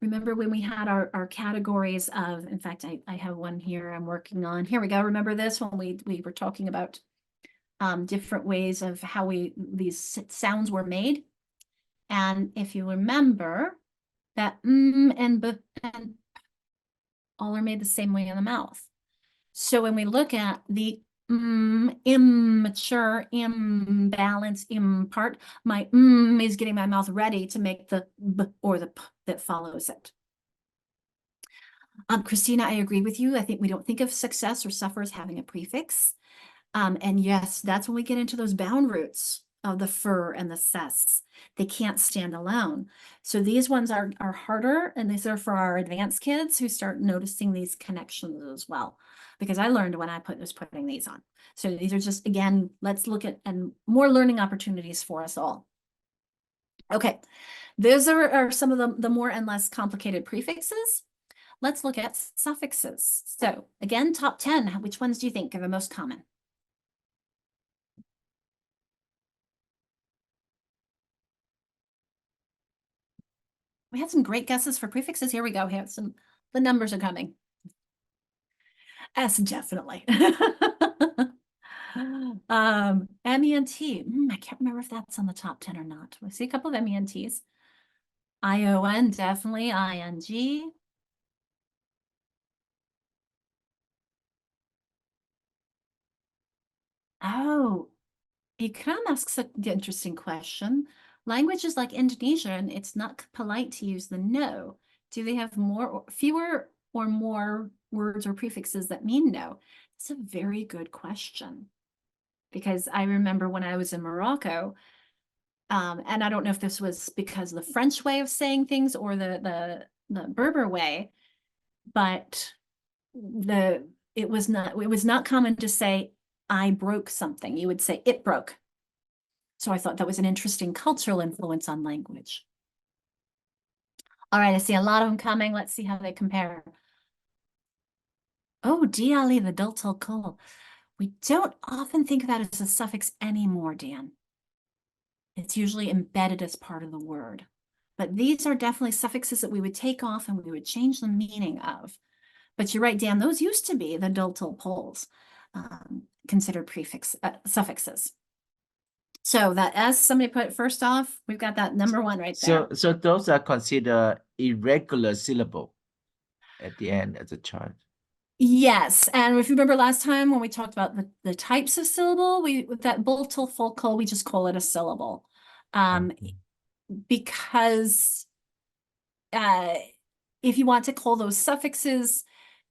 Remember when we had our categories of, in fact, I have one here I'm working on. Here we go. Remember this when we were talking about different ways of how these sounds were made. And if you remember that and b and p all are made the same way in the mouth. So when we look at the immature, imbalance, impart, my is getting my mouth ready to make the b or the p that follows it. Christina, I agree with you. I think we don't think of success or suffer as having a prefix. And yes, that's when we get into those bound roots of the fur and the cess. They can't stand alone. So these ones are harder, and these are for our advanced kids who start noticing these connections as well. Because I learned when I was putting these on. So these are just, again, let's look at and more learning opportunities for us all. Okay, those are some of the more and less complicated prefixes. Let's look at suffixes. So again, top 10, which ones do you think are the most common? We had some great guesses for prefixes. Here we go. Here, the numbers are coming. S, definitely. M-E-N-T. I can't remember if that's on the top 10 or not. We see a couple of M-E-N-Ts. I-O-N, definitely. I-N-G. Oh, Ikram asks an interesting question. Languages like Indonesian, it's not polite to use the no. Do they have fewer or more words or prefixes that mean no? It's a very good question. Because I remember when I was in Morocco, and I don't know if this was because of the French way of saying things or the Berber way, but it was not common to say I broke something. You would say it broke. So I thought that was an interesting cultural influence on language. All right, I see a lot of them coming. Let's see how they compare. Oh, diali, the dull call. We don't often think of that as a suffix anymore, Dan. It's usually embedded as part of the word. But these are definitely suffixes that we would take off and we would change the meaning of. But you're right, Dan, those used to be the dull poles, considered suffixes. So that S, somebody put first off, we've got that number one right there. So those are considered irregular syllable at the end of the chart. Yes, and if you remember last time when we talked about the types of syllable, with that bull-till full call, we just call it a syllable. Because if you want to call those suffixes,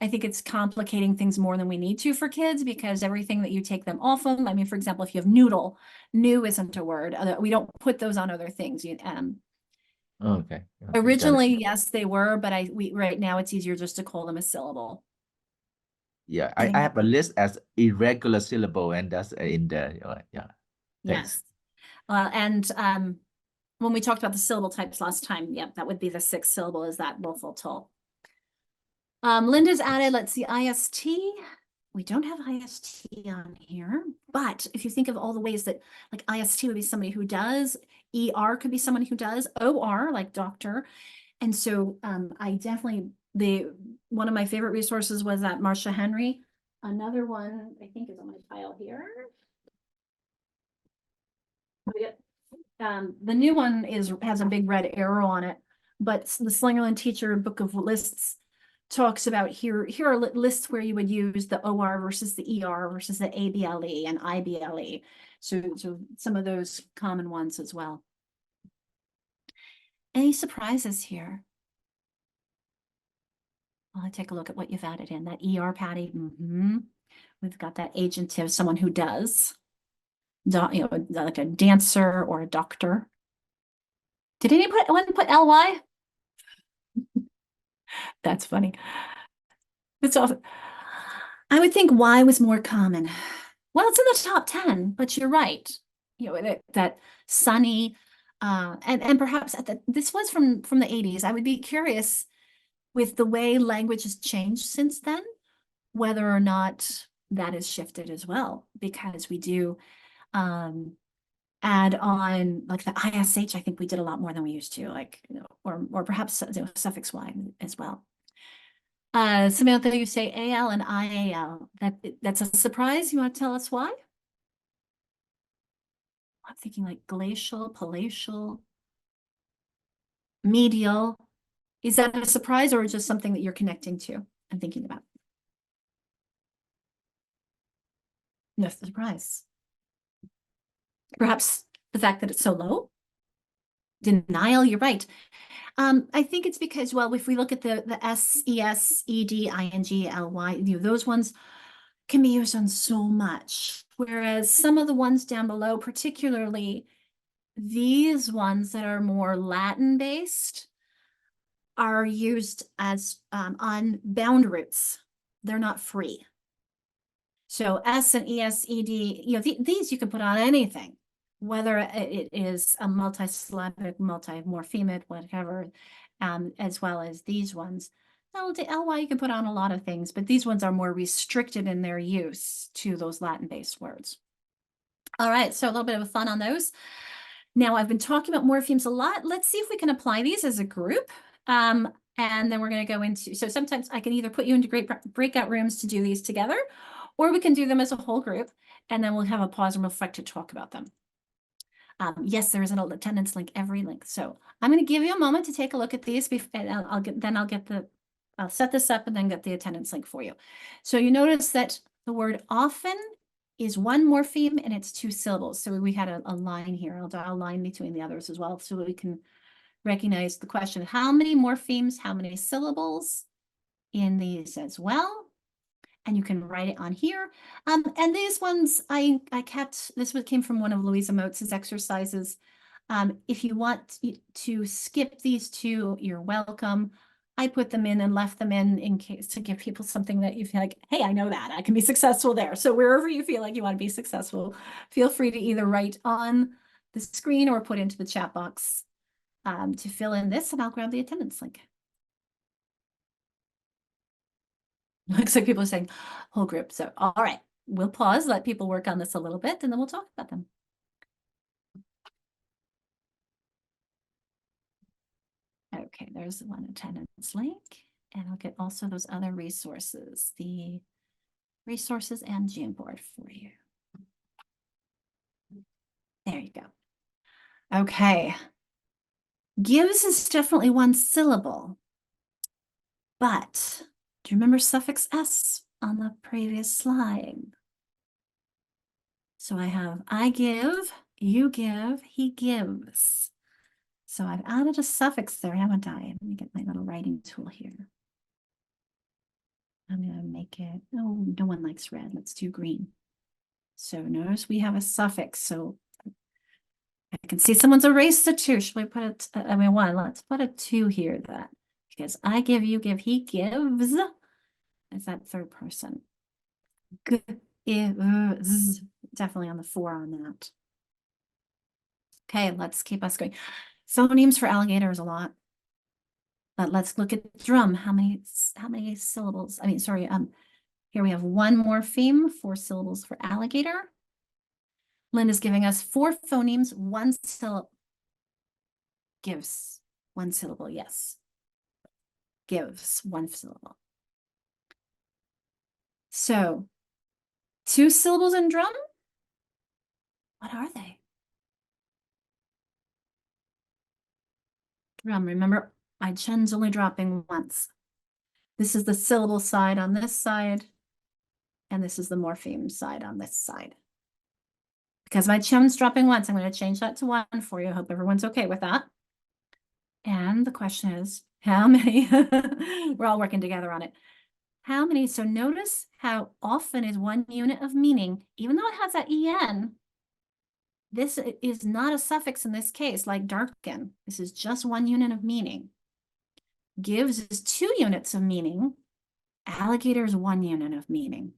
I think it's complicating things more than we need to for kids, because everything that you take them off of, I mean, for example, if you have noodle, new isn't a word. We don't put those on other things. Okay. Originally, yes, they were, but right now it's easier just to call them a syllable. Yeah, I have a list as irregular syllable, and that's in there. Yeah. Yes. And when we talked about the syllable types last time, yep, that would be the 6th syllable is that woeful. Linda's added, let's see, IST. We don't have IST on here, but if you think of all the ways that like IST would be somebody who does, ER could be someone who does, OR like doctor. And so I definitely, one of my favorite resources was that Marcia Henry. Another one I think is on my file here. The new one has a big red arrow on it, but the Slingerland Teacher Book of Lists talks about here are lists where you would use the OR versus the ER versus the ABLE and IBLE. So some of those common ones as well. Any surprises here? Well, I take a look at what you've added in that ER, Patty. We've got that agentive, someone who does, like a dancer or a doctor. Did anyone put LY? That's funny. It's often, I would think Y was more common. Well, it's in the top 10, but you're right. You know, that sunny, and perhaps this was from the 80s. I would be curious with the way language has changed since then, whether or not that has shifted as well, because we do add on like the ISH. I think we did a lot more than we used to, like, you know, or perhaps suffix Y as well. Samantha, you say AL and IAL. That's a surprise. You want to tell us why? I'm thinking like glacial, palatial, medial. Is that a surprise or just something that you're connecting to and thinking about? No surprise. Perhaps the fact that it's so low? Denial, you're right. I think it's because, well, if we look at the S, ES, ED, ING, LY, you know, those ones can be used on so much. Whereas some of the ones down below, particularly these ones that are more Latin based, are used as on bound roots. They're not free. So S and ES, ED, you know, these you can put on anything, whether it is a multisyllabic, multimorphemic, whatever, as well as these ones. LY you can put on a lot of things, but these ones are more restricted in their use to those Latin-based words. All right, so a little bit of fun on those. Now I've been talking about morphemes a lot. Let's see if we can apply these as a group. And then we're going to go into, so sometimes I can either put you into great breakout rooms to do these together, or we can do them as a whole group, and then we'll have a pause and reflect to talk about them. Yes, there is an attendance link, every link. So I'm going to give you a moment to take a look at these, and I'll set this up and then get the attendance link for you. So you notice that the word often is one morpheme and it's 2 syllables. So we had a line here. I'll draw a line between the others as well, so we can recognize the question of how many morphemes, how many syllables in these as well. And you can write it on here. And these ones I kept, this came from one of Louisa Moates' exercises. If you want to skip these 2, you're welcome. I put them in and left them in case to give people something that you feel like, hey, I know that I can be successful there. So wherever you feel like you want to be successful, feel free to either write on the screen or put into the chat box to fill in this, and I'll grab the attendance link. Looks like people are saying whole group. So, all right, we'll pause, let people work on this a little bit, and then we'll talk about them. Okay, there's the one attendance link, and I'll get also those other resources, the resources and Jamboard for you. There you go. Okay. Gives is definitely 1 syllable, but do you remember suffix S on the previous slide? So I have I give, you give, he gives. So I've added a suffix there, haven't I? Let me get my little writing tool here. I'm going to make it, oh, no one likes red. Let's do green. So notice we have a suffix. So I can see someone's erased the 2. Should we put it, I mean, 1, let's put a 2 here that, because I give, you give, he gives. Is that 3rd person? Gives, definitely on the 4 on that. Okay, let's keep us going. Phonemes for alligator is a lot. But let's look at drum. How many syllables? I mean, sorry, here we have one morpheme, 4 syllables for alligator. Lynn is giving us 4 phonemes, 1 syllable. Gives 1 syllable, yes. Gives 1 syllable. So 2 syllables in drum? What are they? Drum, remember, my chin's only dropping once. This is the syllable side on this side, and this is the morpheme side on this side. Because my chin's dropping once, I'm going to change that to 1 for you. I hope everyone's okay with that. And the question is, how many? We're all working together on it. How many? So notice how often is 1 unit of meaning, even though it has that en, this is not a suffix in this case, like darken. This is just 1 unit of meaning. Gives is 2 units of meaning. Alligator is 1 unit of meaning.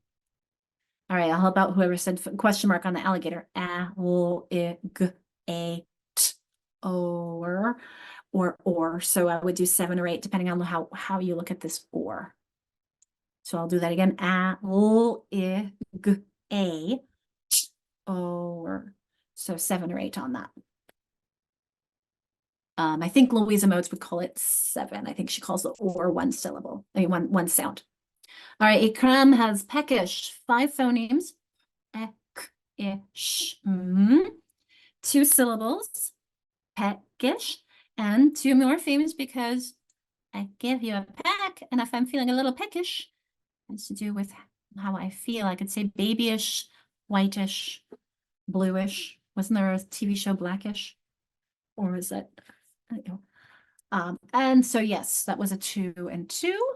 All right, how about whoever said question mark on the alligator? Or. So I would do 7 or 8, depending on how you look at this or. So I'll do that again. Or. So 7 or 8 on that. I think Louisa Motes would call it 7. I think she calls the or 1 syllable. I mean, one sound. All right, Ikram has peckish, 5 phonemes. Ish. 2 syllables. Peckish. And 2 morphemes because I give you a peck, and if I'm feeling a little peckish, it has to do with how I feel. I could say babyish, whitish, bluish. Wasn't there a TV show Blackish? Or was that? And so yes, that was a 2 and 2.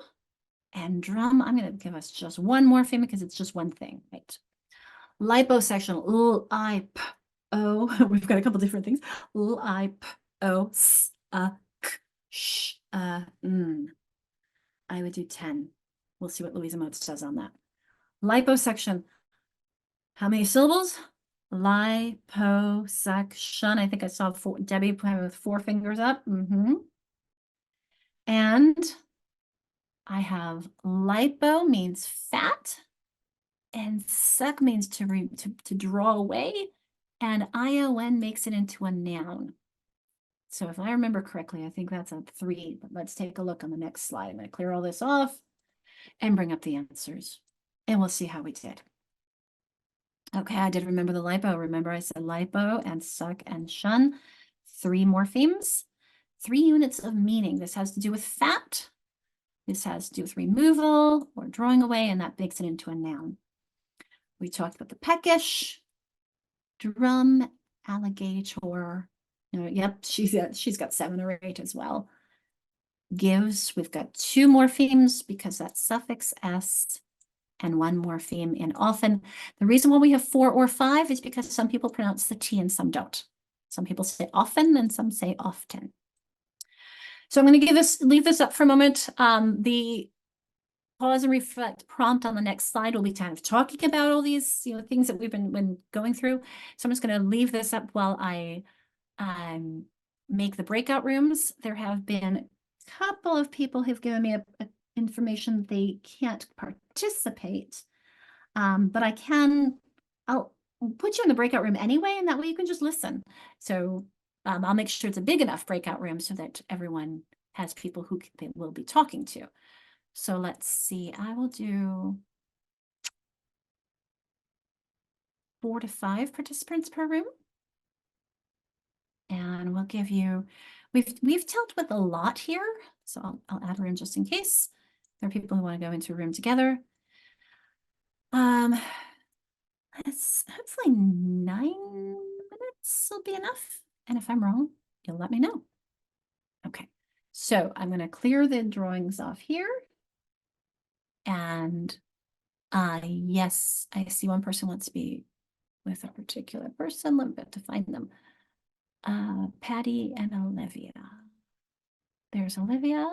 And drum, I'm going to give us just 1 morpheme because it's just 1 thing, right? Liposectional, L-I-P-O. We've got a couple different things. L-I-P-O, S-A-K-Sh, I would do 10. We'll see what Louisa Motes does on that. Liposuction. How many syllables? Liposuction. I think I saw Debbie with 4 fingers up. And I have lipo means fat, and suck means to draw away, and ion makes it into a noun. So if I remember correctly, I think that's a 3, but let's take a look on the next slide. I'm going to clear all this off and bring up the answers, and we'll see how we did. Okay, I did remember the lipo. Remember I said lipo and suck and shun, 3 morphemes, 3 units of meaning. This has to do with fat. This has to do with removal or drawing away, and that makes it into a noun. We talked about the peckish, drum, alligator. Yep, she's got 7 or 8 as well. Gives, we've got 2 morphemes because that's suffix s, and 1 morpheme in often. The reason why we have 4 or 5 is because some people pronounce the T and some don't. Some people say often and some say often. So I'm going to leave this up for a moment. The pause and reflect prompt on the next slide will be kind of talking about all these things that we've been going through. So I'm just going to leave this up while I make the breakout rooms. There have been a couple of people who've given me information they can't participate, but I'll put you in the breakout room anyway, and that way you can just listen. So I'll make sure it's a big enough breakout room so that everyone has people who they will be talking to. So let's see, I will do 4 to 5 participants per room. And we'll give you, we've dealt with a lot here, so I'll add a room just in case there are people who want to go into a room together. It's hopefully 9 minutes will be enough. And if I'm wrong, you'll let me know. Okay, so I'm going to clear the drawings off here. And yes, I see one person wants to be with a particular person. Let me have to find them. Patty and Olivia. There's Olivia.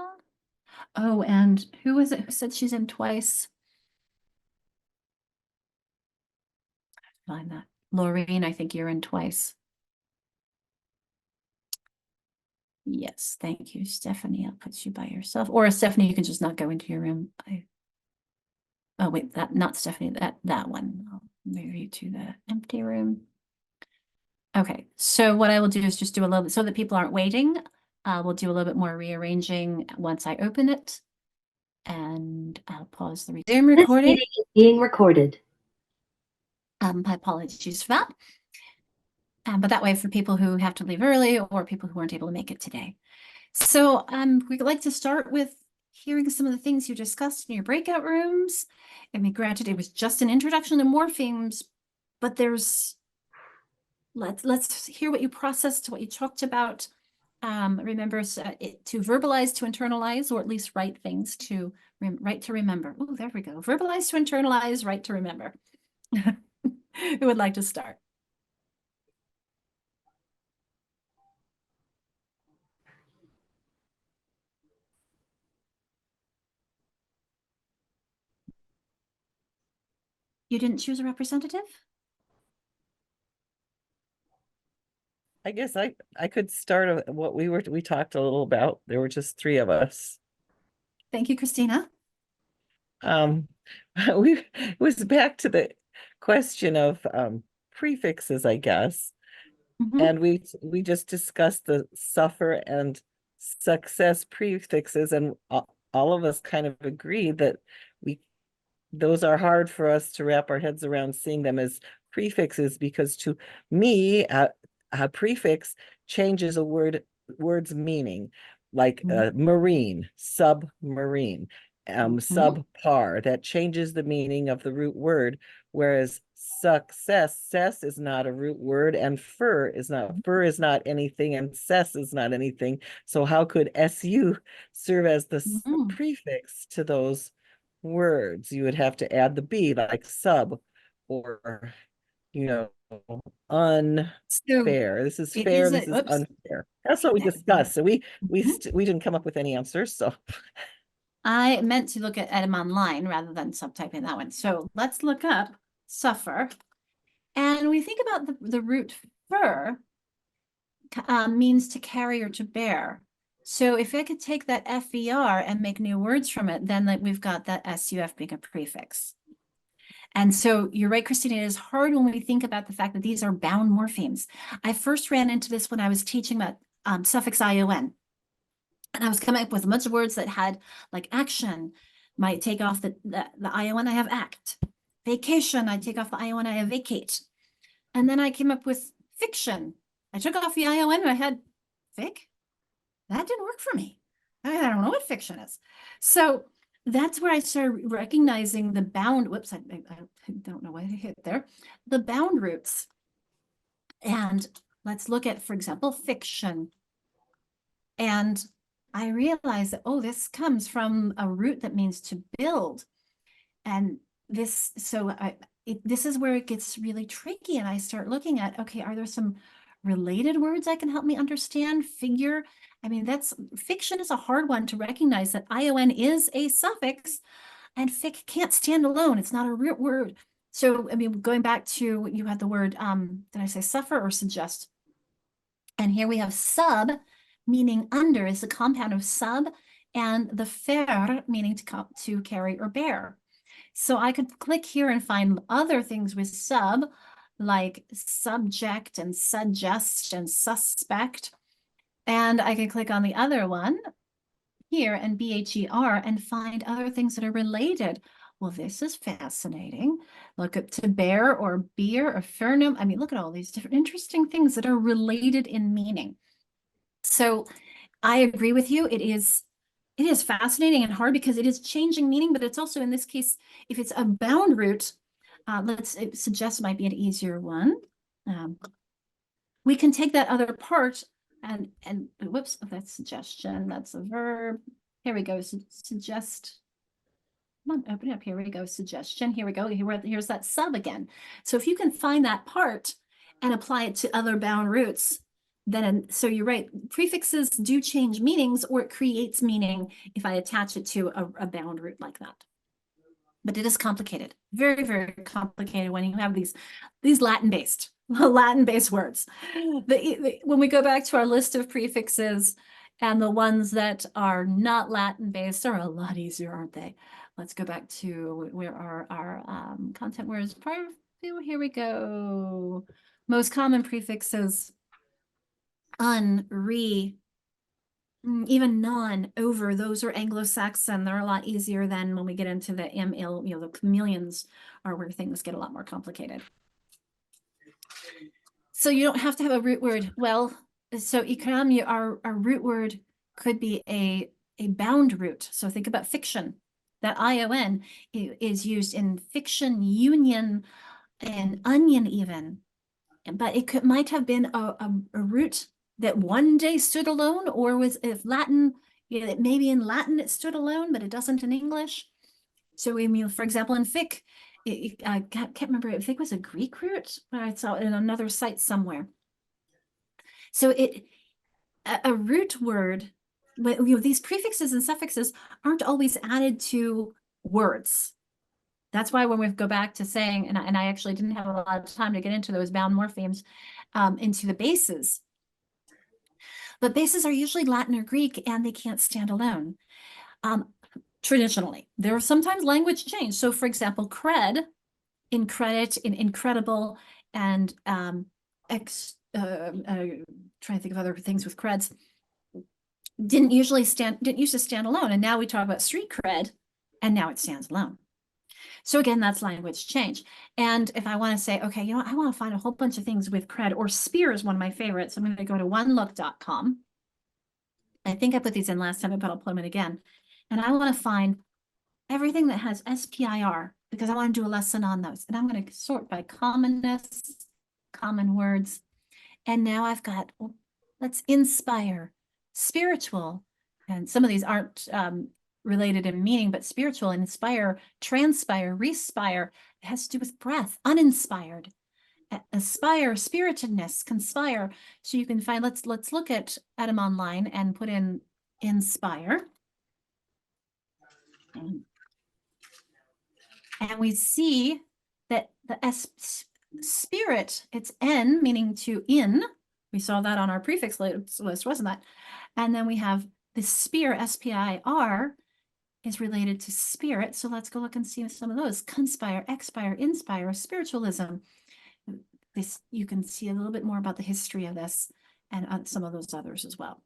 Oh, and who was it who said she's in twice? Find that. Laureen, I think you're in twice. Yes, thank you, Stephanie. I'll put you by yourself. Or Stephanie, you can just not go into your room. Oh wait, not Stephanie, that one. I'll move you to the empty room. Okay, so what I will do is just do a little bit so that people aren't waiting. We'll do a little bit more rearranging once I open it. And I'll pause the Zoom recording. This meeting is being recorded. My apologies for that. But that way for people who have to leave early or people who weren't able to make it today. So we'd like to start with hearing some of the things you discussed in your breakout rooms. I mean, granted, it was just an introduction to morphemes, but let's hear what you processed, what you talked about. Remember to verbalize, to internalize, or at least write things to write to remember. Oh, there we go. Verbalize to internalize, write to remember. Who would like to start? You didn't choose a representative? I guess I could start what we talked a little about. There were just three of us. Thank you, Christina. It was back to the question of prefixes, I guess. Mhm. And we just discussed the suffer and success prefixes, and all of us kind of agreed that those are hard for us to wrap our heads around, seeing them as prefixes, because to me, a prefix changes a word's meaning, like marine, submarine, subpar. That changes the meaning of the root word, whereas success is not a root word, and fur is not anything, and cess is not anything. So how could su serve as the prefix to those words? You would have to add the b, like sub, or unfair. This is fair, this is unfair. That's what we discussed. So we didn't come up with any answers. So I meant to look at them online rather than subtyping that one. So let's look up suffer. And we think about the root fur means to carry or to bear. So if I could take that FER and make new words from it, then we've got that SUF being a prefix. And so you're right, Christina, it is hard when we think about the fact that these are bound morphemes. I first ran into this when I was teaching about suffix ION. And I was coming up with a bunch of words that had like action. Might take off the ION, I have act. Vacation, I take off the ION, I have vacate. And then I came up with fiction. I took off the ION and I had fic. That didn't work for me. I don't know what fiction is. So that's where I started recognizing the bound, whoops, I don't know what I hit there, the bound roots. And let's look at, for example, fiction. And I realized that, oh, this comes from a root that means to build. And this, so this is where it gets really tricky. And I start looking at, okay, are there some related words that can help me understand figure? I mean, fiction is a hard one to recognize that ION is a suffix and fic can't stand alone. It's not a root word. So, I mean, going back to, you had the word, did I say suffer or suggest? And here we have sub, meaning under, is the compound of sub, and the fer, meaning to carry or bear. So I could click here and find other things with sub, like subject and suggest and suspect. And I can click on the other one here and BHER and find other things that are related. Well, this is fascinating. Look at to bear or beer or fernum. I mean, look at all these different interesting things that are related in meaning. So I agree with you. It is fascinating and hard because it is changing meaning, but it's also, in this case, if it's a bound root, let's suggest might be an easier one. We can take that other part and whoops, that's suggestion, that's a verb. Here we go, suggest. Come on, open it up. Here we go, suggestion. Here we go. Here's that sub again. So if you can find that part and apply it to other bound roots, then, so you're right, prefixes do change meanings, or it creates meaning if I attach it to a bound root like that. But it is complicated, very, very complicated when you have these Latin-based words. When we go back to our list of prefixes, And the ones that are not Latin based are a lot easier, aren't they? Let's go back to where our content words. Here we go. Most common prefixes: un, re, even non, over. Those are Anglo-Saxon. They're a lot easier than when we get into the ill, the chameleons are where things get a lot more complicated. So you don't have to have a root word. Well, so economy, our root word could be a bound root. So think about fiction. That ION is used in fiction, union, and onion even. But it might have been a root that one day stood alone, or was if Latin, maybe in Latin it stood alone, but it doesn't in English. So we mean, for example, in fic, I can't remember if it was a Greek root, but I saw it in another site somewhere. So a root word, these prefixes and suffixes aren't always added to words. That's why when we go back to saying, and I actually didn't have a lot of time to get into those bound morphemes, into the bases. But bases are usually Latin or Greek, and they can't stand alone. Traditionally, there are sometimes language change. So for example, cred, in credit, in incredible, and trying to think of other things with creds, didn't used to stand alone. And now we talk about street cred, and now it stands alone. So again, that's language change. And if I want to say, okay, I want to find a whole bunch of things with cred, or spear is one of my favorites. I'm going to go to onelook.com. I think I put these in last time, but I'll put them in again. And I want to find everything that has SPIR, because I want to do a lesson on those. And I'm going to sort by commonness, common words. And now I've got, let's inspire, spiritual. And some of these aren't related in meaning, but spiritual, inspire, transpire, respire. It has to do with breath, uninspired. Aspire, spiritedness, conspire. So you can find, let's look at them online and put in inspire. And we see that the spirit, it's N, meaning to in. We saw that on our prefix list, wasn't that? And then we have the spear, S-P-I-R, is related to spirit. So let's go look and see some of those. Conspire, expire, inspire, spiritualism. This, you can see a little bit more about the history of this and some of those others as well.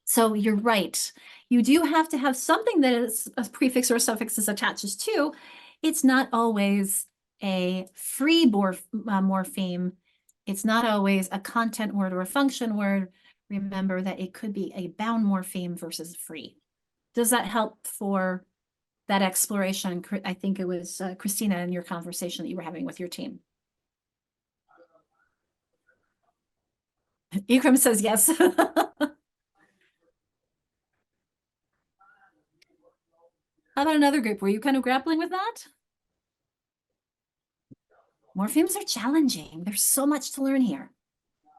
So you're right. You do have to have something that is a prefix or a suffix is attaches to. It's not always a free morpheme. It's not always a content word or a function word. Remember that it could be a bound morpheme versus free. Does that help for that exploration? I think it was Christina in your conversation that you were having with your team. Ikram says yes. How about another group? Were you kind of grappling with that? Morphemes are challenging. There's so much to learn here.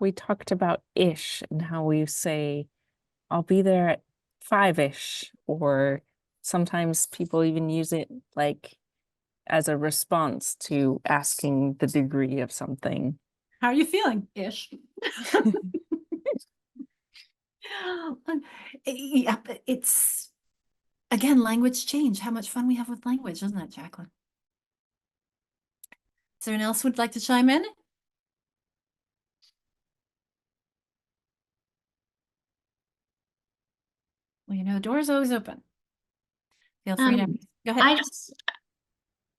We talked about ish and how we say, I'll be there at 5-ish, or sometimes people even use it like as a response to asking the degree of something. How are you feeling? Ish. Yeah, but it's, again, language change. How much fun we have with language, isn't it, Jacqueline? Is there anyone else who would like to chime in? Well, the door is always open. Feel free to go ahead.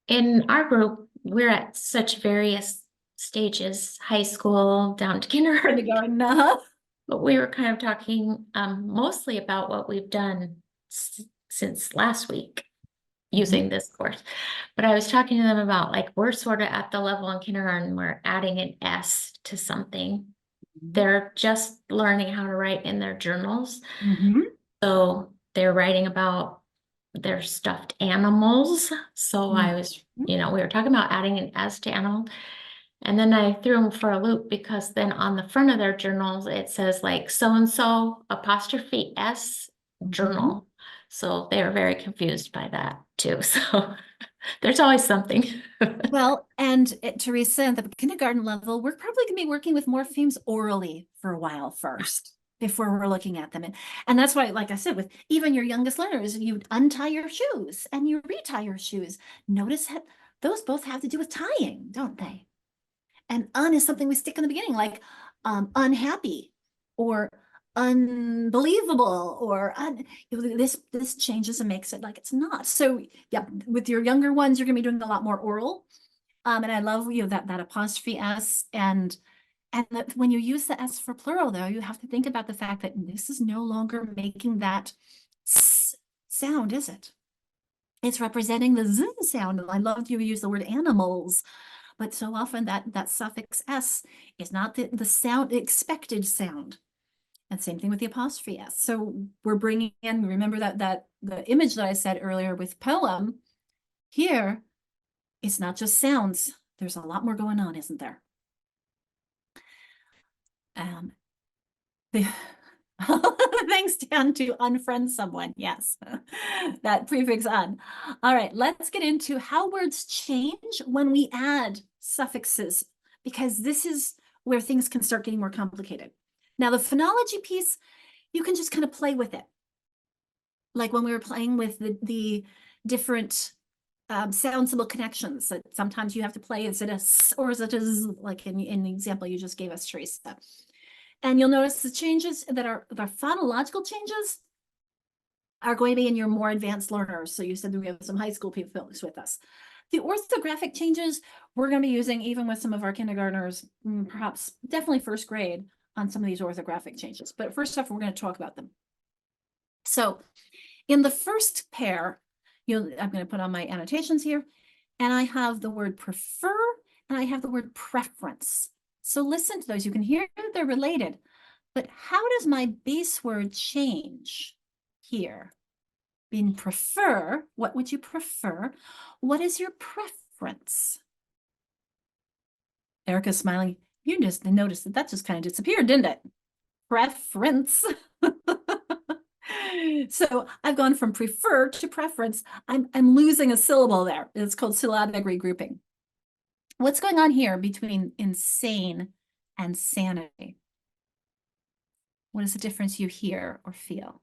In our group, we're at such various stages, high school down to kindergarten. But we were kind of talking mostly about what we've done since last week using this course. But I was talking to them about, like, we're sort of at the level in kindergarten, we're adding an S to something. They're just learning how to write in their journals. So they're writing about their stuffed animals. So I was, we were talking about adding an S to animal. And then I threw them for a loop, because then on the front of their journals, it says like so-and-so apostrophe S journal. So they were very confused by that too. So there's always something. Well, and Teresa, at the kindergarten level, we're probably going to be working with morphemes orally for a while first, if we're looking at them. And that's why, like I said, with even your youngest learners, you untie your shoes and you retie your shoes. Notice that those both have to do with tying, don't they? And is something we stick in the beginning, like unhappy or unbelievable, or this changes and makes it like it's not. So yeah, with your younger ones, you're gonna be doing a lot more oral. And I love that apostrophe S, and that when you use the S for plural, though, you have to think about the fact that this is no longer making that S sound, is it? It's representing the Z sound. And I love you use the word animals, but so often that suffix S is not the sound, the expected sound. And same thing with the apostrophe S. So we're bringing in, remember that the image that I said earlier with poem, here, it's not just sounds. There's a lot more going on, isn't there? Thanks, Dan, to unfriend someone. Yes, that prefix "un." All right, let's get into how words change when we add suffixes, because this is where things can start getting more complicated. Now, the phonology piece, you can just kind of play with it. Like when we were playing with the different sound symbol connections, that sometimes you have to play, is it a S or is it a Z, like in the example you just gave us, Teresa. And you'll notice the changes that are the phonological changes are going to be in your more advanced learners. So you said that we have some high school people with us. The orthographic changes we're going to be using even with some of our kindergartners, perhaps definitely first grade, on some of these orthographic changes. But first off, we're going to talk about them. So in the first pair, I'm going to put on my annotations here, and I have the word prefer and I have the word preference. So listen to those. You can hear they're related, but how does my base word change here? In prefer, what would you prefer? What is your preference? Erica's smiling. You just noticed that just kind of disappeared, didn't it? Preference. So I've gone from prefer to preference. I'm losing a syllable there. It's called syllabic regrouping. What's going on here between insane and sanity? What is the difference you hear or feel?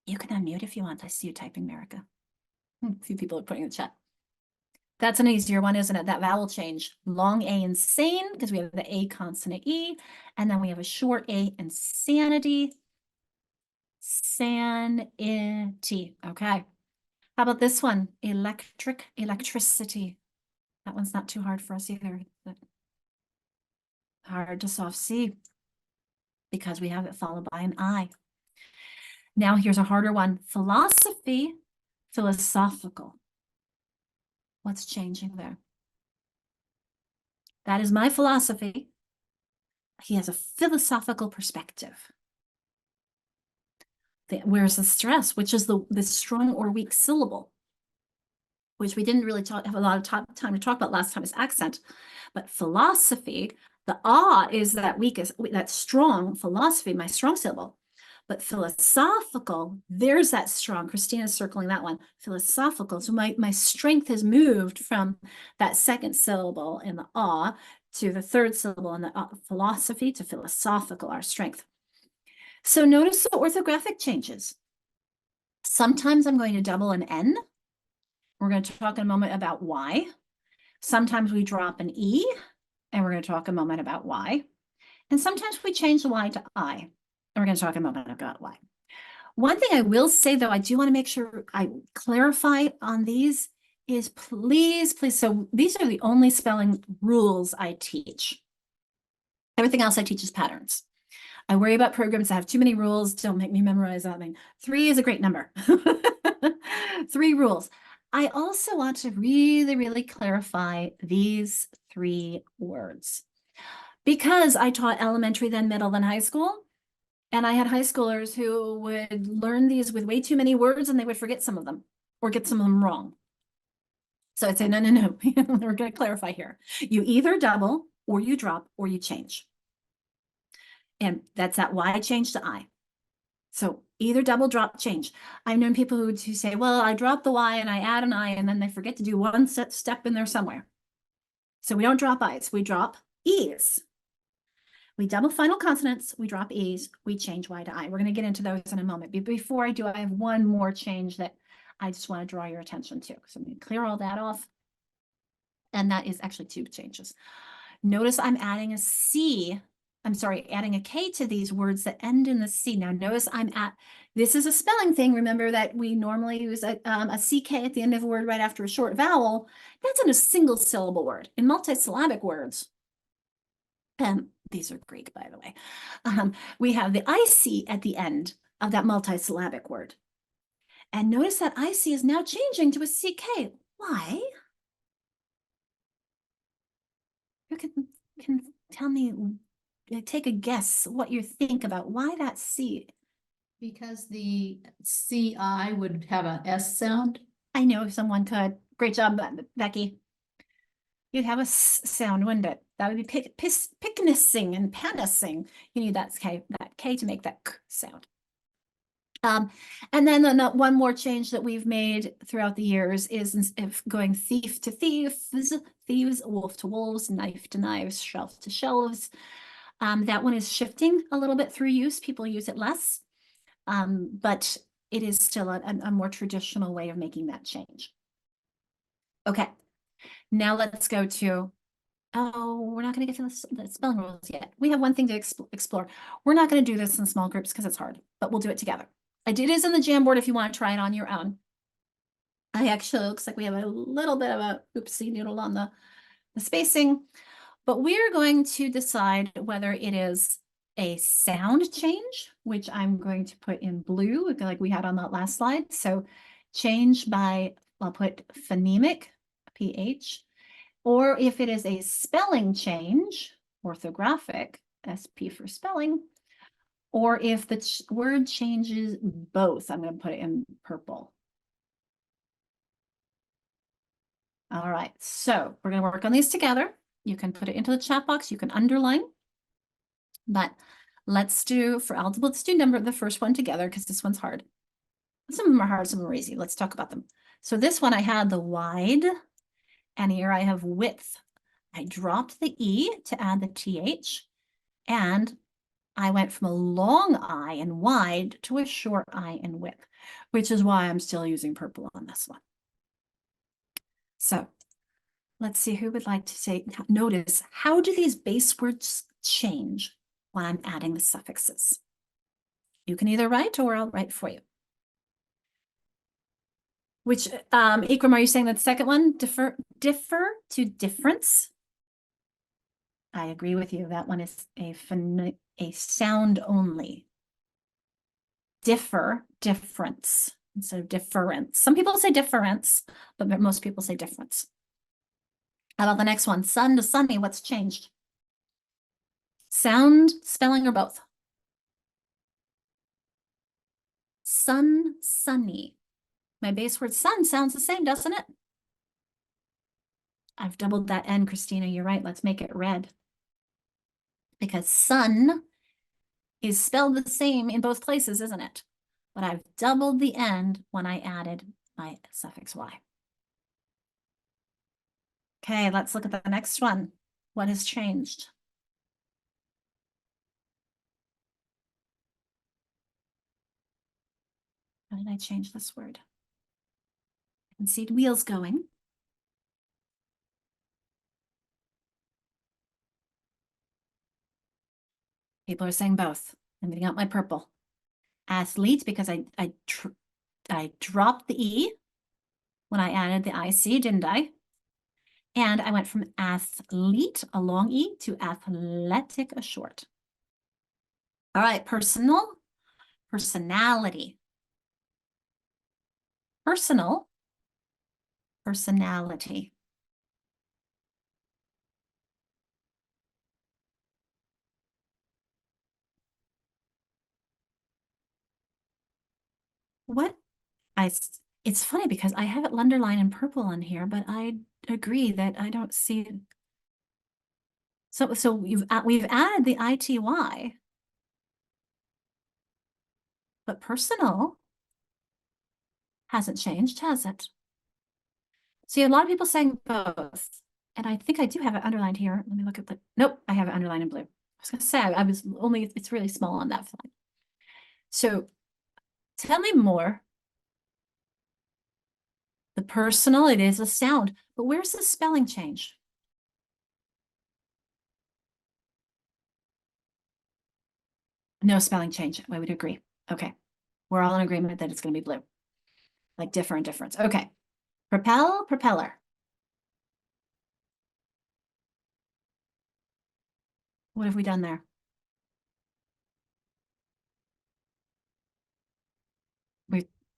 You can unmute if you want. I see you typing, America. A few people are putting in the chat. That's an easier one, isn't it? That vowel change. Long A, insane, because we have the A consonant E, and then we have a short A, insanity. Sanity. Okay. How about this one? Electric, electricity. That one's not too hard for us either. Hard to soft C because we have it followed by an I. Now here's a harder one. Philosophy, philosophical. What's changing there? That is my philosophy. He has a philosophical perspective. Where's the stress, which is the strong or weak syllable, which we didn't really have a lot of time to talk about last time, is accent. But philosophy, the is that weakest, that strong philosophy, my strong syllable. But philosophical, there's that strong. Christina's circling that one. Philosophical. So my strength has moved from that second syllable in the to the third syllable in the philosophy to philosophical, our strength. So notice the orthographic changes. Sometimes I'm going to double an N. We're going to talk in a moment about why. Sometimes we drop an E, and we're going to talk a moment about why. And sometimes we change the Y to I, and we're going to talk a moment about why. One thing I will say, though, I do want to make sure I clarify on these is please, so these are the only spelling rules I teach. Everything else I teach is patterns. I worry about programs that have too many rules. Don't make me memorize that. 3 is a great number. 3 rules. I also want to really, really clarify these 3 words, because I taught elementary, then middle, then high school. And I had high schoolers who would learn these with way too many words, and they would forget some of them or get some of them wrong. So I'd say, no. We're going to clarify here. You either double or you drop or you change. And that's that Y change to I. So either double, drop, change. I've known people who say, well, I drop the Y and I add an I, and then they forget to do one step in there somewhere. So we don't drop I's, we drop E's. We double final consonants, we drop E's, we change Y to I. We're going to get into those in a moment. But before I do, I have one more change that I just want to draw your attention to. So I'm going to clear all that off. And that is actually 2 changes. Notice I'm adding a C. I'm sorry, adding a K to these words that end in the C. Now notice this is a spelling thing. Remember that we normally use a CK at the end of a word right after a short vowel. That's in a single syllable word. In multisyllabic words, and these are Greek, by the way, we have the IC at the end of that multisyllabic word. And notice that IC is now changing to a CK. Why? You can tell me, take a guess what you think about why that C. Because the CI would have an S sound. I know someone could. Great job, Becky. You'd have a S sound, wouldn't it? That would be picnissing and panising. You need that K to make that K sound. And then one more change that we've made throughout the years is instead of going thief to thieves, wolf to wolves, knife to knives, shelf to shelves. That one is shifting a little bit through use. People use it less, but it is still a more traditional way of making that change. Okay, now let's go to, we're not going to get to the spelling rules yet. We have one thing to explore. We're not going to do this in small groups because it's hard, but we'll do it together. I did it in the Jamboard if you want to try it on your own. I actually, looks like we have a little bit of a oopsie noodle on the spacing, but we're going to decide whether it is a sound change, which I'm going to put in blue, like we had on that last slide. So change by, I'll put phonemic, PH, or if it is a spelling change, orthographic, SP for spelling, or if the word changes both, I'm going to put it in purple. All right, so we're going to work on these together. You can put it into the chat box, you can underline, but let's do, let's do the first one together because this one's hard. Some of them are hard, some of them are easy. Let's talk about them. So this one I had the wide, and here I have width. I dropped the E to add the TH, and I went from a long I and wide to a short I and width, which is why I'm still using purple on this one. So let's see who would like to say, notice, how do these base words change when I'm adding the suffixes? You can either write or I'll write for you. Which, Ikram, are you saying that the second one, differ to difference? I agree with you. That one is a sound only. Differ, difference, instead of difference. Some people say difference, but most people say difference. How about the next one? Sun to sunny, what's changed? Sound, spelling, or both? Sun, sunny. My base word sun sounds the same, doesn't it? I've doubled that N, Christina, you're right. Let's make it red. Because sun is spelled the same in both places, isn't it? But I've doubled the N when I added my suffix Y. Okay, let's look at the next one. What has changed? How did I change this word? I can see wheels going. People are saying both. I'm getting out my purple. Athlete, because I dropped the E when I added the IC, didn't I? And I went from athlete, a long E, to athletic, a short. All right, personal, personality. Personal, personality. What? It's funny because I have it underlined in purple in here, but I agree that I don't see it. So we've added the ITY, but personal hasn't changed, has it? See, a lot of people saying both. And I think I do have it underlined here. Let me look at the, nope, I have it underlined in blue. I was gonna say, I was only, it's really small on that font. So tell me more. The personal, it is a sound, but where's the spelling change? No spelling change, I would agree. Okay, we're all in agreement that it's gonna be blue. Like different difference, okay. Propel, propeller. What have we done there?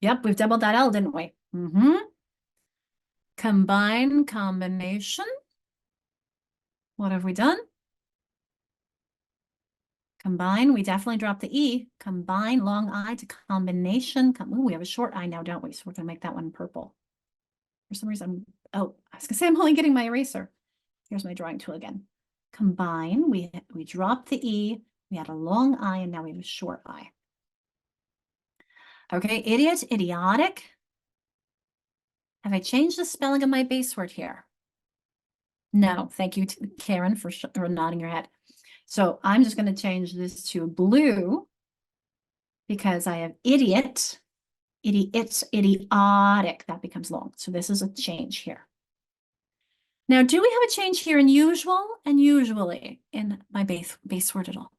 Yep, we've doubled that L, didn't we? Combine, combination. What have we done? Combine, we definitely dropped the E. Combine, long I to combination. Ooh, we have a short I now, don't we? So we're gonna make that one purple. For some reason, oh, I was gonna say I'm only getting my eraser. Here's my drawing tool again. Combine, we dropped the E, we had a long I, and now we have a short I. Okay, idiot, idiotic. Have I changed the spelling of my base word here? No, thank you, Karen, for nodding your head. So I'm just going to change this to blue because I have idiot, idiotic. That becomes long. So this is a change here. Now, do we have a change here in usual and usually in my base word at all?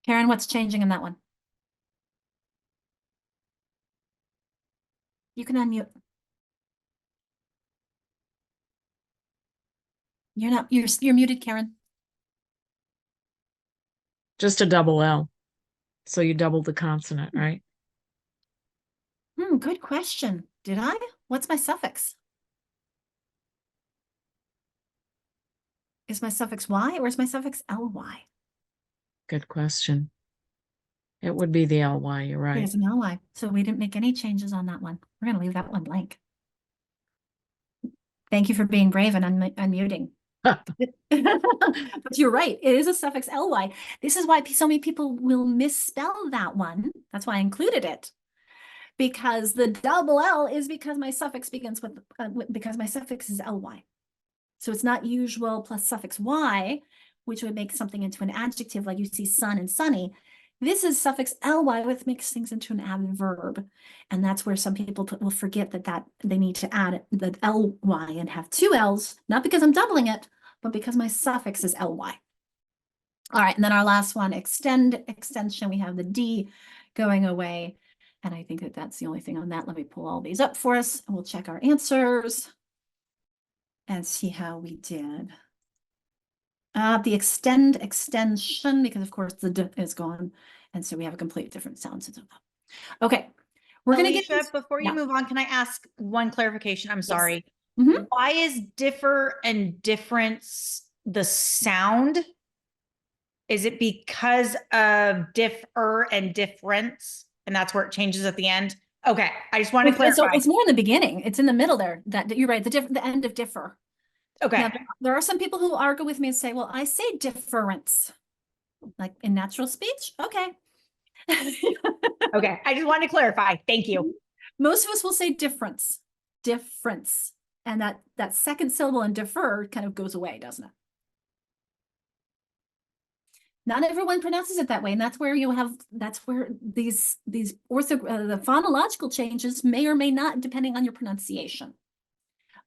Karen, what's changing in that one? You can unmute. You're muted, Karen. Just a double L. So you doubled the consonant, right? Good question. Did I? What's my suffix? Is my suffix Y or is my suffix LY? Good question. It would be the LY, you're right. There's an LY. So we didn't make any changes on that one. We're going to leave that one blank. Thank you for being brave and unmuting. But you're right. It is a suffix ly. This is why so many people will misspell that one. That's why I included it. Because the double L is because my suffix begins with, because my suffix is ly. So it's not usual plus suffix y, which would make something into an adjective like you see sun and sunny. This is suffix ly, which makes things into an adverb. And that's where some people will forget that they need to add the ly and have two L's, not because I'm doubling it, but because my suffix is ly. All right, and then our last one, extension, we have the D going away. And I think that's the only thing on that. Let me pull all these up for us and we'll check our answers and see how we did. The extension, because of course the D is gone. And so we have a complete different sound system. Okay, we're going to get this. Before you move on, can I ask one clarification? I'm sorry. Mhm. Why is differ and difference the sound? Is it because of differ and difference? And that's where it changes at the end? Okay, I just want to clarify. It's more in the beginning. It's in the middle there. That you're right. The end of differ. Okay. Now, there are some people who argue with me and say, well, I say difference, like in natural speech. Okay. Okay. I just want to clarify. Thank you. Most of us will say difference. And that second syllable in defer kind of goes away, doesn't it? Not everyone pronounces it that way. And that's where these the phonological changes may or may not, depending on your pronunciation.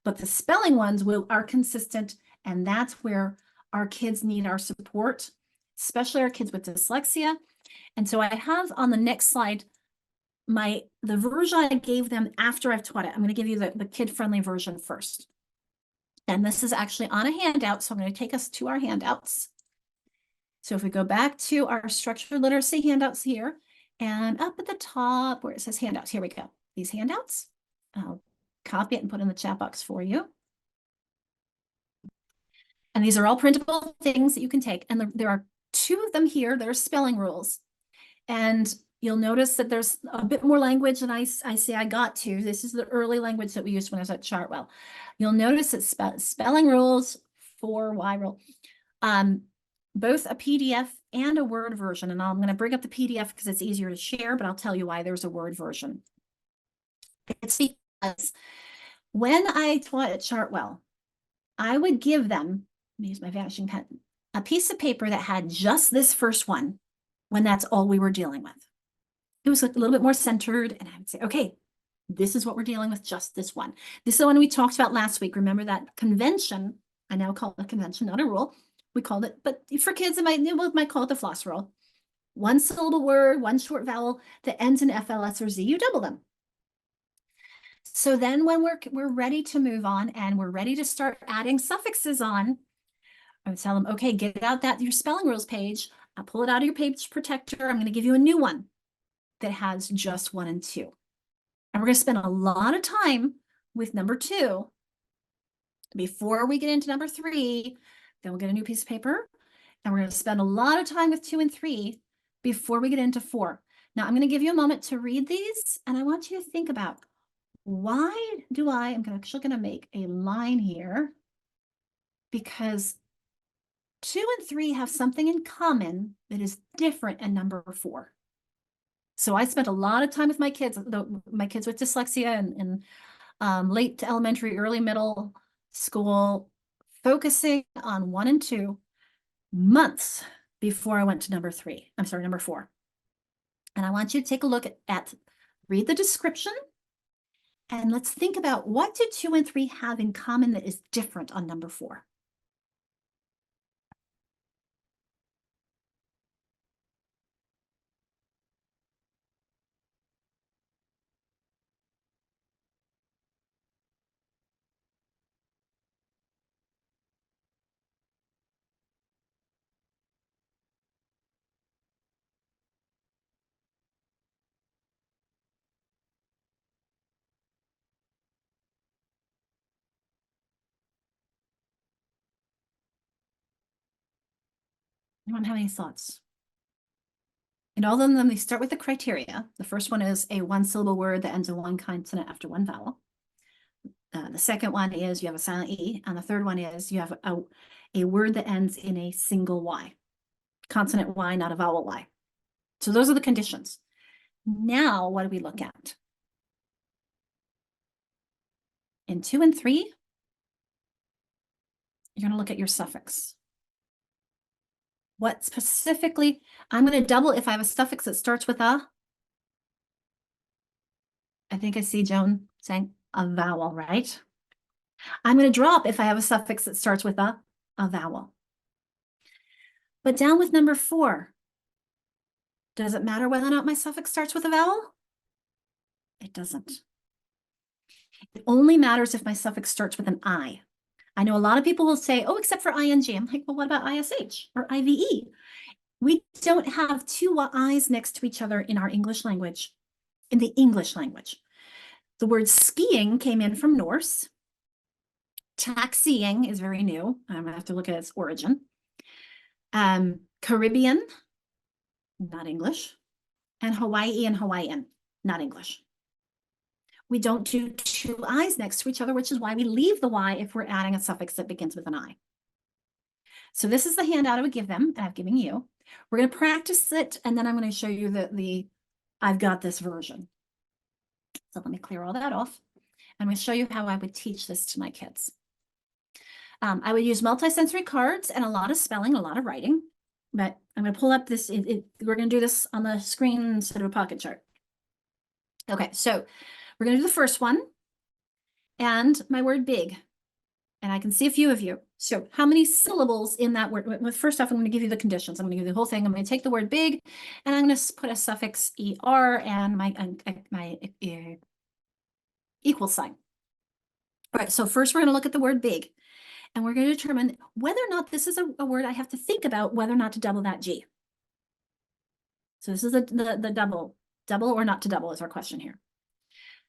But the spelling ones are consistent, and that's where our kids need our support, especially our kids with dyslexia. And so I have on the next slide the version I gave them after I've taught it. I'm going to give you the kid-friendly version first. And this is actually on a handout, so I'm going to take us to our handouts. So if we go back to our structured literacy handouts here, and up at the top where it says handouts, here we go. These handouts, I'll copy it and put in the chat box for you. And these are all printable things that you can take. And there are two of them here. There are spelling rules. And you'll notice that there's a bit more language than I say I got to. This is the early language that we used when I was at Chartwell. You'll notice that spelling rules for Y rule, both a PDF and a Word version. And I'm going to bring up the PDF because it's easier to share, but I'll tell you why there's a Word version. It's when I taught at Chartwell, I would give them, let me use my vanishing pen, a piece of paper that had just this first one when that's all we were dealing with. It was a little bit more centered, and I would say, okay, this is what we're dealing with, just this one. This is the one we talked about last week. Remember that convention? I now call it a convention, not a rule. We called it, but for kids, we might call it the floss rule. One syllable word, one short vowel that ends in FLS or Z, you double them. So then when we're ready to move on and we're ready to start adding suffixes on, I would tell them, okay, get out your spelling rules page. I'll pull it out of your page protector. I'm going to give you a new one that has just 1 and 2. And we're going to spend a lot of time with number 2 before we get into number 3. Then we'll get a new piece of paper, and we're going to spend a lot of time with 2 and 3 before we get into 4. Now I'm going to give you a moment to read these, and I want you to think about, why do I'm actually going to make a line here, because 2 and 3 have something in common that is different in number 4. So I spent a lot of time with my kids with dyslexia and late elementary, early middle school, focusing on 1 and 2 months before I went to number 4. And I want you to take a look read the description, and let's think about, what do 2 and 3 have in common that is different on number 4? Anyone have any thoughts? And all of them, they start with the criteria. The first one is a 1-syllable word that ends in 1 consonant after 1 vowel. The second one is you have a silent E, and the third one is you have a word that ends in a single Y, consonant Y, not a vowel Y. So those are the conditions. Now, what do we look at? In 2 and 3, you're going to look at your suffix. What specifically, I'm going to double if I have a suffix that starts with a. I think I see Joan saying a vowel, right? I'm going to drop if I have a suffix that starts with a vowel. But down with number 4, does it matter whether or not my suffix starts with a vowel? It doesn't. It only matters if my suffix starts with an I. I know a lot of people will say, oh, except for ing. I'm like, well, what about ish or ive? We don't have 2 I's next to each other in our English language, in the English language. The word skiing came in from Norse. Taxiing is very new. I'm gonna have to look at its origin. Caribbean, not English. And Hawaii and Hawaiian, not English. We don't do 2 I's next to each other, which is why we leave the Y if we're adding a suffix that begins with an I. So this is the handout I would give them, and I've given you. We're going to practice it, and then I'm going to show you the I've got this version. So let me clear all that off. I'm going to show you how I would teach this to my kids. I would use multisensory cards and a lot of spelling, a lot of writing, but I'm going to pull up this. We're going to do this on the screen instead of a pocket chart. Okay, so we're going to do the first one and my word big. And I can see a few of you. So how many syllables in that word? Well, first off, I'm going to give you the conditions. I'm going to give you the whole thing. I'm going to take the word big, and I'm going to put a suffix ER and my equal sign. All right, so first we're going to look at the word big, and we're going to determine whether or not this is a word I have to think about whether or not to double that G. So this is the double or not to double is our question here.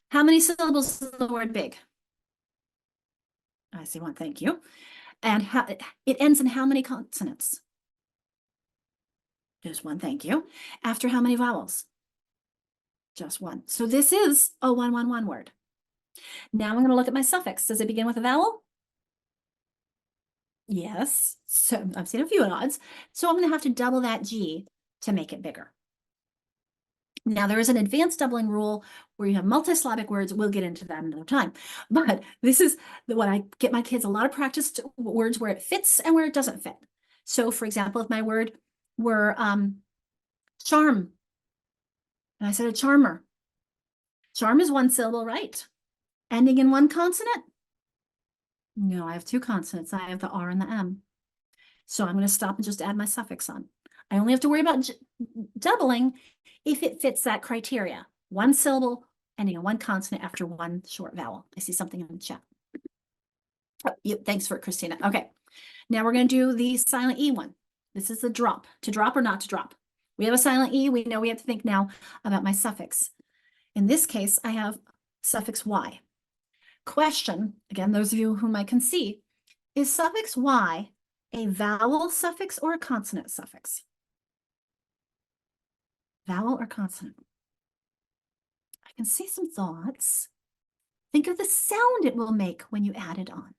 How many syllables is the word big? I see one, thank you. And how it ends in how many consonants? Just 1, thank you. After how many vowels? Just 1. So this is a 1-1-1 word. Now I'm going to look at my suffix. Does it begin with a vowel? Yes. So I've seen a few odds. So I'm going to have to double that G to make it bigger. Now, there is an advanced doubling rule where you have multisyllabic words. We'll get into that another time. But this is what I get my kids a lot of practice to words where it fits and where it doesn't fit. So, for example, if my word were charm, and I said a charmer. Charm is one syllable, right? Ending in one consonant? No, I have two consonants. I have the R and the M. So I'm going to stop and just add my suffix on. I only have to worry about doubling if it fits that criteria. One syllable, ending in one consonant after one short vowel. I see something in the chat. Oh, thanks for it, Christina. Okay, now we're going to do the silent E one. This is the drop. To drop or not to drop. We have a silent E. We know we have to think now about my suffix. In this case, I have suffix Y. Question, again, those of you whom I can see, is suffix Y a vowel suffix or a consonant suffix? Vowel or consonant? I can see some thoughts. Think of the sound it will make when you add it on.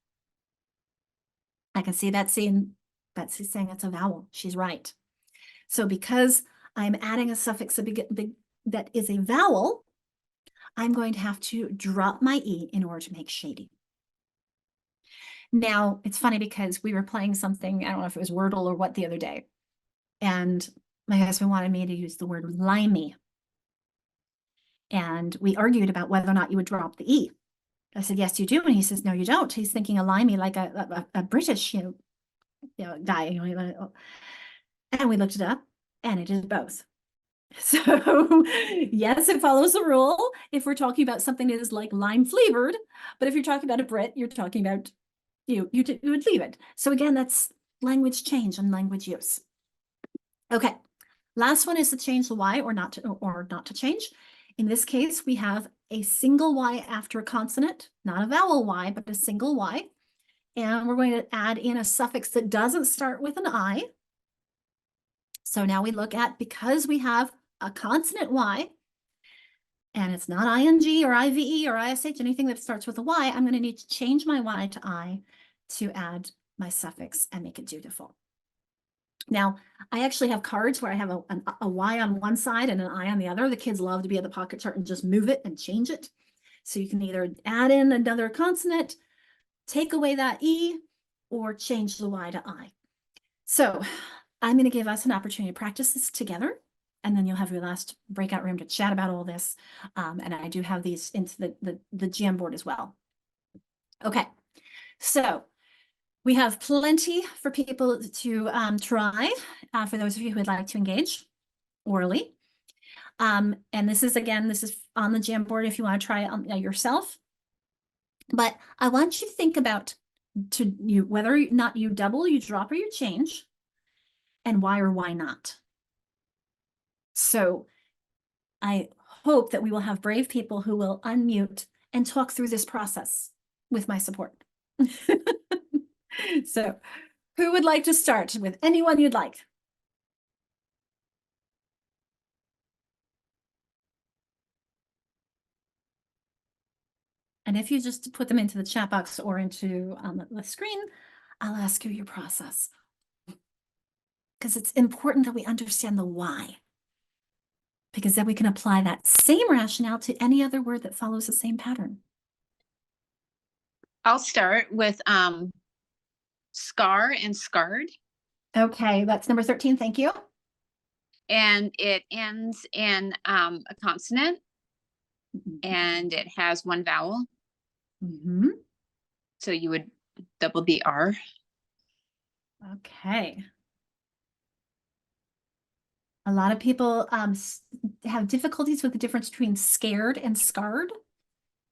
I can see Betsy saying it's a vowel. She's right. So because I'm adding a suffix that is a vowel, I'm going to have to drop my E in order to make shady. Now, it's funny because we were playing something, I don't know if it was Wordle or what the other day, and my husband wanted me to use the word limey. And we argued about whether or not you would drop the E. I said, yes, you do. And he says, no, you don't. He's thinking a limey like a British, guy. And we looked it up, and it is both. So yes, it follows the rule if we're talking about something that is like lime flavored, but if you're talking about a Brit, you're talking about you would leave it. So again, that's language change and language use. Okay, last one is to change the Y or not to change. In this case, we have a single Y after a consonant, not a vowel Y, but a single Y. And we're going to add in a suffix that doesn't start with an I. So now we look at, because we have a consonant Y, and it's not ing or IVE or ISH, anything that starts with a Y, I'm going to need to change my Y to I to add my suffix and make it dutiful. Now, I actually have cards where I have a Y on one side and an I on the other. The kids love to be at the pocket chart and just move it and change it. So you can either add in another consonant, take away that E, or change the Y to I. So I'm going to give us an opportunity to practice this together, and then you'll have your last breakout room to chat about all this. And I do have these into the Jamboard as well. Okay, so we have plenty for people to try, for those of you who would like to engage orally. And this is on the Jamboard if you want to try it yourself. But I want you to think about whether or not you double, you drop, or you change, and why or why not. So I hope that we will have brave people who will unmute and talk through this process with my support. So who would like to start? With anyone you'd like. And if you just put them into the chat box or into the screen, I'll ask you your process. Because it's important that we understand the why. Because then we can apply that same rationale to any other word that follows the same pattern. I'll start with scar and scarred. Okay, that's number 13. Thank you. And it ends in a consonant, and it has one vowel. Mm-hmm. So you would double the R. Okay. A lot of people have difficulties with the difference between scared and scarred,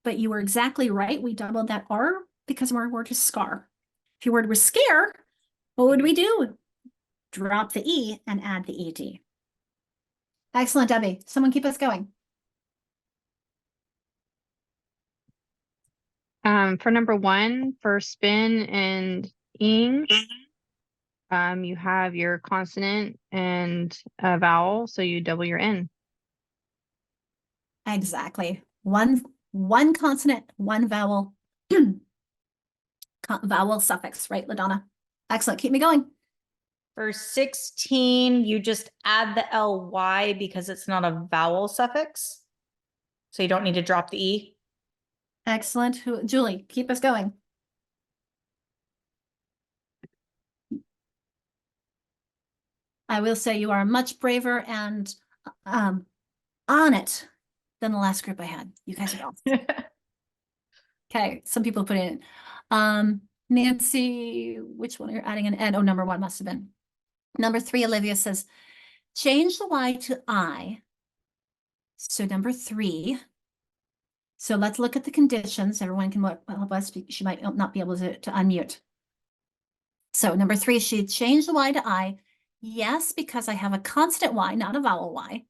but you were exactly right. We doubled that R because our word is scar. If your word was scare, what would we do? Drop the E and add the ED. Excellent, Debbie. Someone keep us going. For number 1, for spin and ing, you have your consonant and a vowel, so you double your N. Exactly. One consonant, one vowel, vowel suffix, right, LaDonna? Excellent. Keep me going. For 16, you just add the ly because it's not a vowel suffix. So you don't need to drop the e. Excellent. Julie, keep us going. I will say you are much braver and on it than the last group I had. You guys are awesome. Okay, some people put in Nancy, which one are you adding an N? Oh, number 1 must have been. Number 3, Olivia says, change the Y to I. So number 3. So let's look at the conditions. Everyone can help us. She might not be able to unmute. So number 3, she changed the Y to I. Yes, because I have a consonant Y, not a vowel Y.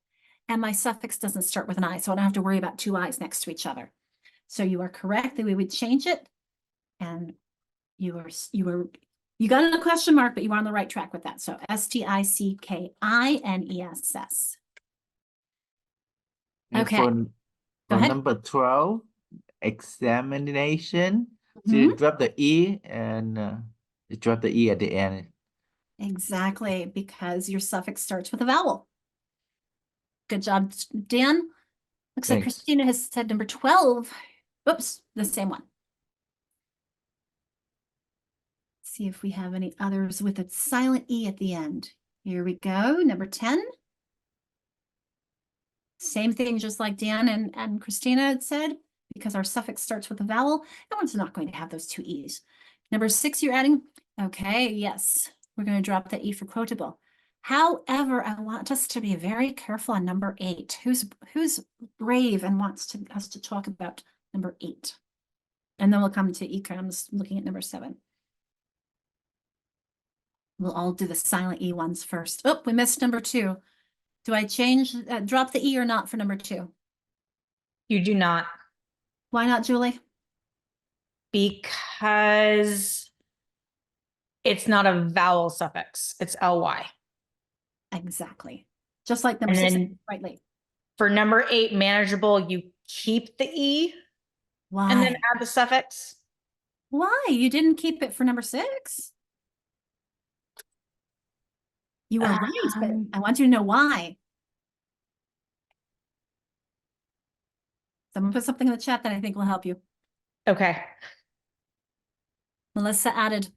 And my suffix doesn't start with an I, so I don't have to worry about 2 I's next to each other. So you are correct that we would change it. And you got in a question mark, but you are on the right track with that. So STICKINESS. And Okay. For ahead. number 12, examination. So you drop the E and you drop the E at the end. Exactly, because your suffix starts with a vowel. Good job, Dan. Looks like Thanks. Christina has said number 12. Oops, the same one. See if we have any others with a silent E at the end. Here we go, number 10. Same thing, just like Dan and Christina had said, because our suffix starts with a vowel, that one's not going to have those 2 E's. Number 6, you're adding, okay, yes, we're going to drop the E for quotable. However, I want us to be very careful on number 8. Who's brave and wants us to talk about number 8? And then we'll come to econs, looking at number 7. We'll all do the silent E ones first. Oh, we missed number 2. Do I change, drop the E or not for number 2? You do not. Why not, Julie? Because it's not a vowel suffix. It's ly. Exactly. Just like number And 6, then rightly. For number 8, manageable, you keep the E Why? and then add the suffix. Why? You didn't keep it for number 6? You are right, but I want you to know why. Someone put something in the chat that I think will help you. Okay. Melissa added,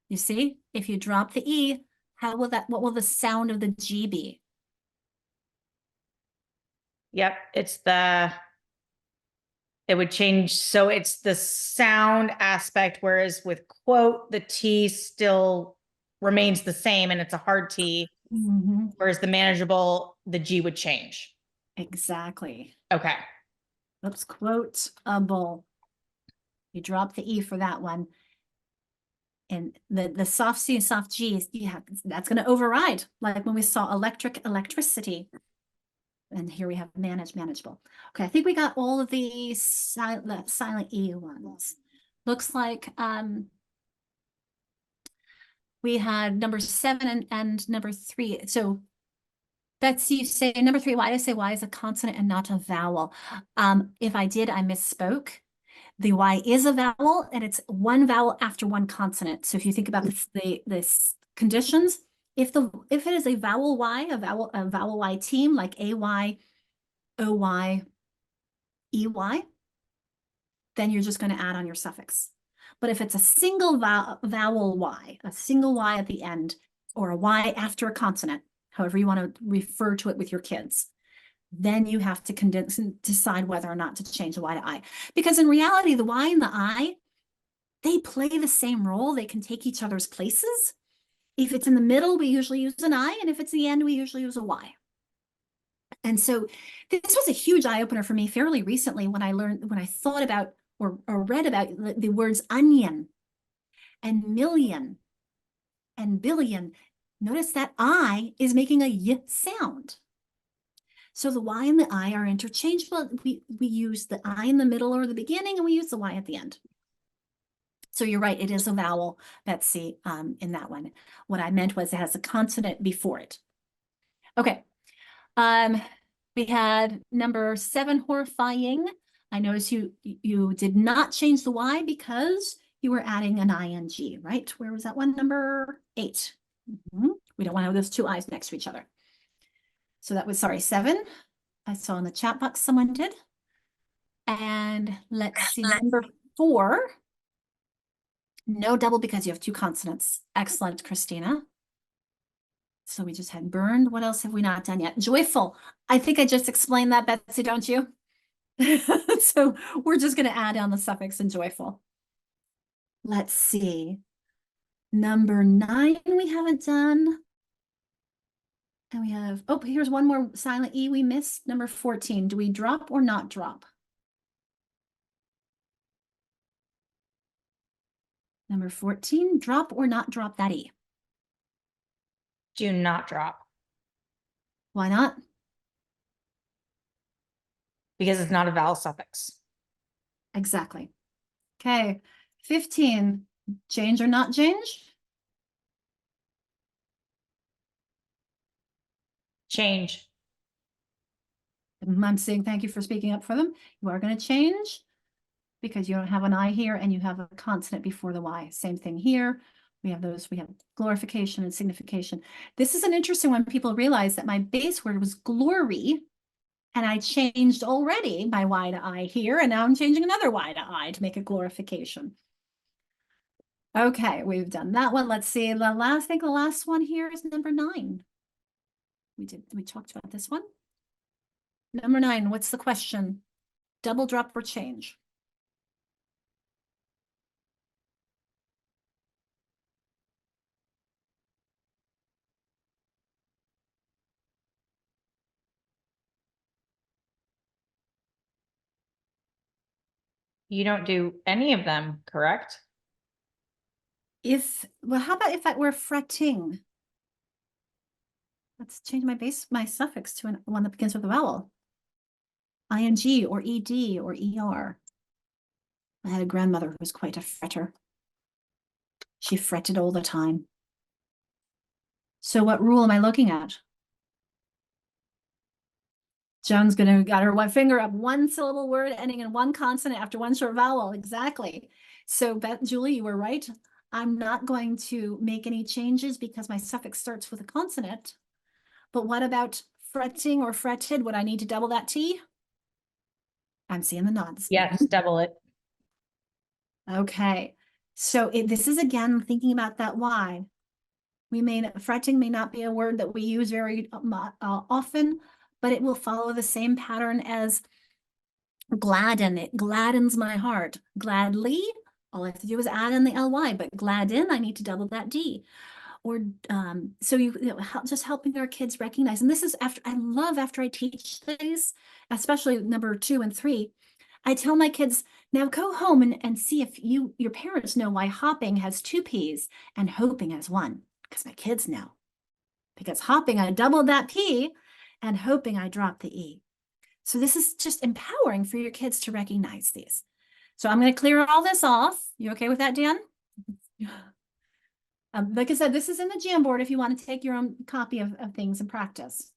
you see, if you drop the E, what will the sound of the G be? Yep. It would change. So it's the sound aspect, whereas with quote, the T still remains the same and it's a hard T. Whereas the manageable, the G would change. Exactly. Okay. Oops, quotable. You drop the E for that one. And the soft C and soft G, that's going to override. Like when we saw electricity. And here we have manageable. Okay, I think we got all of the silent E ones. Looks like we had number 7 and number 3. So Betsy, you say number 3, why did I say Y is a consonant and not a vowel? If I did, I misspoke. The Y is a vowel and it's one vowel after one consonant. So if you think about this conditions, if it is a vowel Y, a vowel Y team like AY, OY, EY, then you're just going to add on your suffix. But if it's a single vowel Y, a single Y at the end, or a Y after a consonant, however you want to refer to it with your kids, then you have to decide whether or not to change the Y to I. Because in reality, the Y and the I, they play the same role. They can take each other's places. If it's in the middle, we usually use an I, and if it's the end, we usually use a Y. And so this was a huge eye-opener for me fairly recently when I thought about or read about the words onion and million and billion. Notice that I is making a Y sound. So the Y and the I are interchangeable. We use the I in the middle or the beginning, and we use the Y at the end. So you're right, it is a vowel, Betsy, in that one. What I meant was it has a consonant before it. Okay. We had number 7, horrifying. I noticed you did not change the Y because you were adding an ing, right? Where was that one? Number 8. We don't want to have those two eyes next to each other. So that was, sorry, 7. I saw in the chat box someone did. And let's see, number 4. No double because you have 2 consonants. Excellent, Christina. So we just had burned. What else have we not done yet? Joyful. I think I just explained that, Betsy, don't you? So we're just going to add on the suffix in joyful. Let's see. Number 9 we haven't done. And we have, oh, here's one more silent E we missed. Number 14. Do we drop or not drop? Number 14, drop or not drop that E? Do not drop Why not? because it's not a vowel suffix. Exactly. Okay. 15, change or not change? Change. I'm saying thank you for speaking up for them. You are going to change because you don't have an I here and you have a consonant before the Y. Same thing here. We have those, we have glorification and signification. This is an interesting one. People realize that my base word was glory and I changed already my Y to I here, and now I'm changing another Y to I to make it glorification. Okay, we've done that one. Let's see. I think the last one here is number 9. We talked about this one. Number 9, what's the question? Double drop or change? You don't do any of them, correct? Well, how about if I were fretting? Let's change my suffix to one that begins with a vowel. ing or ed or er. I had a grandmother who was quite a fretter. She fretted all the time. So what rule am I looking at? Joan's got her one finger up, 1 syllable word ending in 1 consonant after 1 short vowel. Exactly. So Julie, you were right. I'm not going to make any changes because my suffix starts with a consonant. But what about fretting or fretted? Would I need to double that T? I'm seeing the nods. Yes, double it. Okay. So this is again thinking about that Y. Fretting may not be a word that we use very often, but it will follow the same pattern as gladden. It gladdens my heart. Gladly, all I have to do is add in the ly, but gladden, I need to double that D. Or so just helping our kids recognize, and this is after I teach these, especially number 2 and 3, I tell my kids, now go home and see if your parents know why hopping has 2 P's and hoping has 1, because my kids know. Because hopping, I doubled that P, and hoping I dropped the E. So this is just empowering for your kids to recognize these. So I'm going to clear all this off. You okay with that, Dan? Like I said, this is in the Jamboard if you want to take your own copy of things and practice.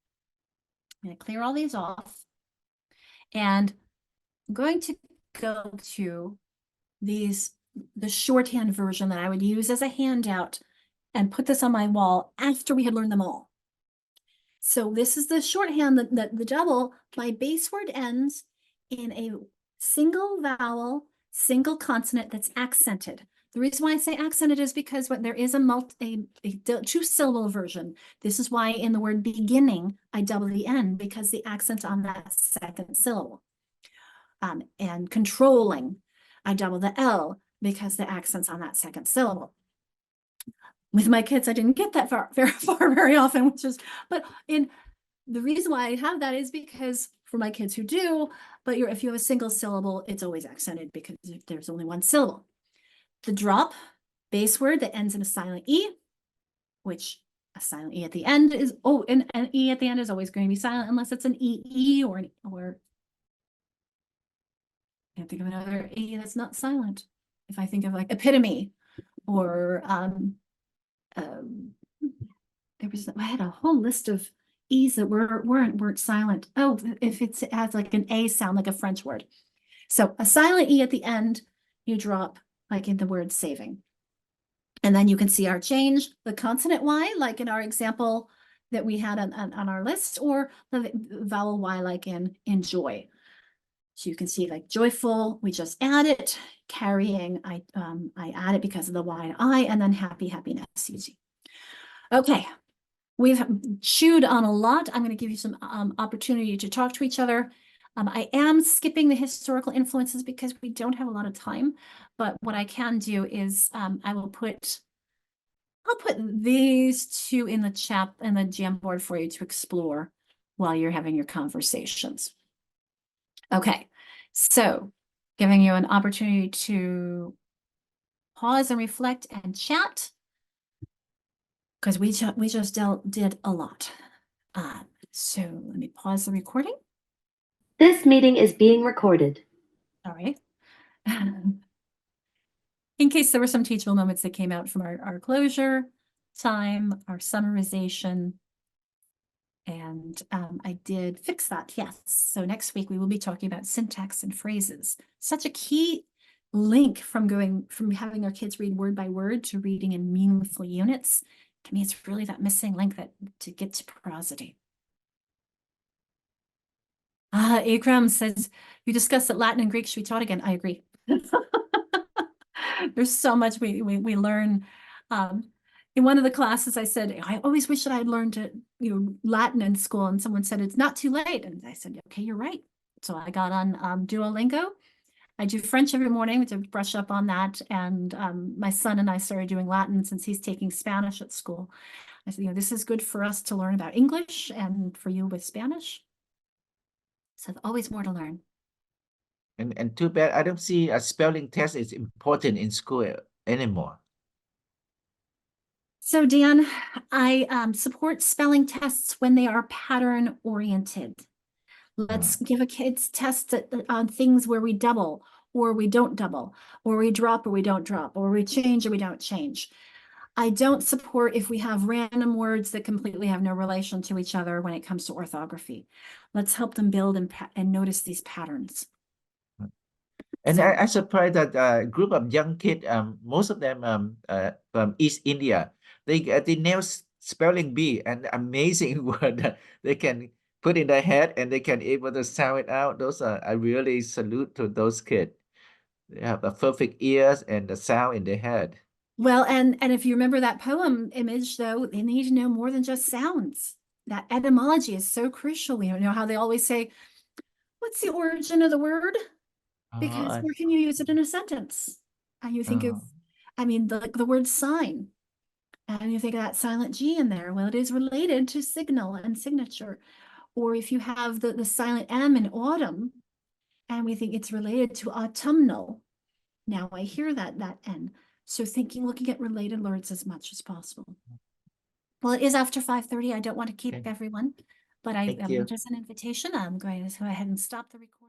I'm going to clear all these off. And I'm going to go to the shorthand version that I would use as a handout and put this on my wall after we had learned them all. So this is the shorthand, the double. My base word ends in a single vowel, single consonant that's accented. The reason why I say accented is because when there is a 2-syllable version. This is why in the word beginning, I double the N, because the accent on that 2nd syllable. And controlling, I double the L because the accent's on that 2nd syllable. With my kids, I didn't get that very often, but the reason why I have that is because for my kids who do, but if you have a single syllable, it's always accented because there's only 1 syllable. The drop, base word that ends in a silent E, which a silent E at the end is, and an E at the end is always going to be silent unless it's an EE or I can't think of another E that's not silent. If I think of like epitome or I had a whole list of E's that weren't silent. Oh, if it has like an A sound, like a French word. So a silent E at the end, you drop like in the word saving. And then you can see our change, the consonant Y, like in our example that we had on our list, or the vowel Y, like in enjoy. So you can see like joyful, we just add it, carrying, I add it because of the Y and I, and then happy, happiness, easy. Okay, we've chewed on a lot. I'm going to give you some opportunity to talk to each other. I am skipping the historical influences because we don't have a lot of time, but what I can do is I'll put these two in the chat and the Jamboard for you to explore while you're having your conversations. Okay, so giving you an opportunity to pause and reflect and chat, because we just did a lot. So let me pause the recording. This meeting is being recorded. All right. In case there were some teachable moments that came out from our closure time, our summarization, and I did fix that, yes. So next week we will be talking about syntax and phrases. Such a key link from having our kids read word by word to reading in meaningful units. To me, it's really that missing link that to get to prosody. Akram says, you discussed that Latin and Greek should be taught again. I agree. There's so much we learn. In one of the classes, I said, I always wish that I'd learned Latin in school. And someone said, it's not too late. And I said, okay, you're right. So I got on Duolingo. I do French every morning to brush up on that. And my son and I started doing Latin since he's taking Spanish at school. I said, this is good for us to learn about English and for you with Spanish. So always more to learn. And too bad I don't see a spelling test is important in school anymore. So Dan, I support spelling tests when they are pattern oriented. Let's give a kid's test on things where we double or we don't double, or we drop or we don't drop, or we change or we don't change. I don't support if we have random words that completely have no relation to each other when it comes to orthography. Let's help them build and notice these patterns. And So- I'm surprised that a group of young kids, most of them from East India, they nail spelling bee, an amazing word that they can put in their head and they can able to sound it out. Those are, I really salute to those kids. They have a perfect ears and the sound in their head. Well, and if you remember that poem image, though, they need to know more than just sounds. That etymology is so crucial. We don't know how they always say, what's the origin of the word? Because where can you use it in a sentence? And you think of, I mean, the word sign. And you think of that silent G in there. Well, it is related to signal and signature. Or if you have the silent M in autumn, and we think it's related to autumnal. Now I hear that N. So looking at related words as much as possible. Well, it is after 5:30. I don't want to keep everyone, but Thank you. just an invitation. I'm going to go ahead and stop the recording.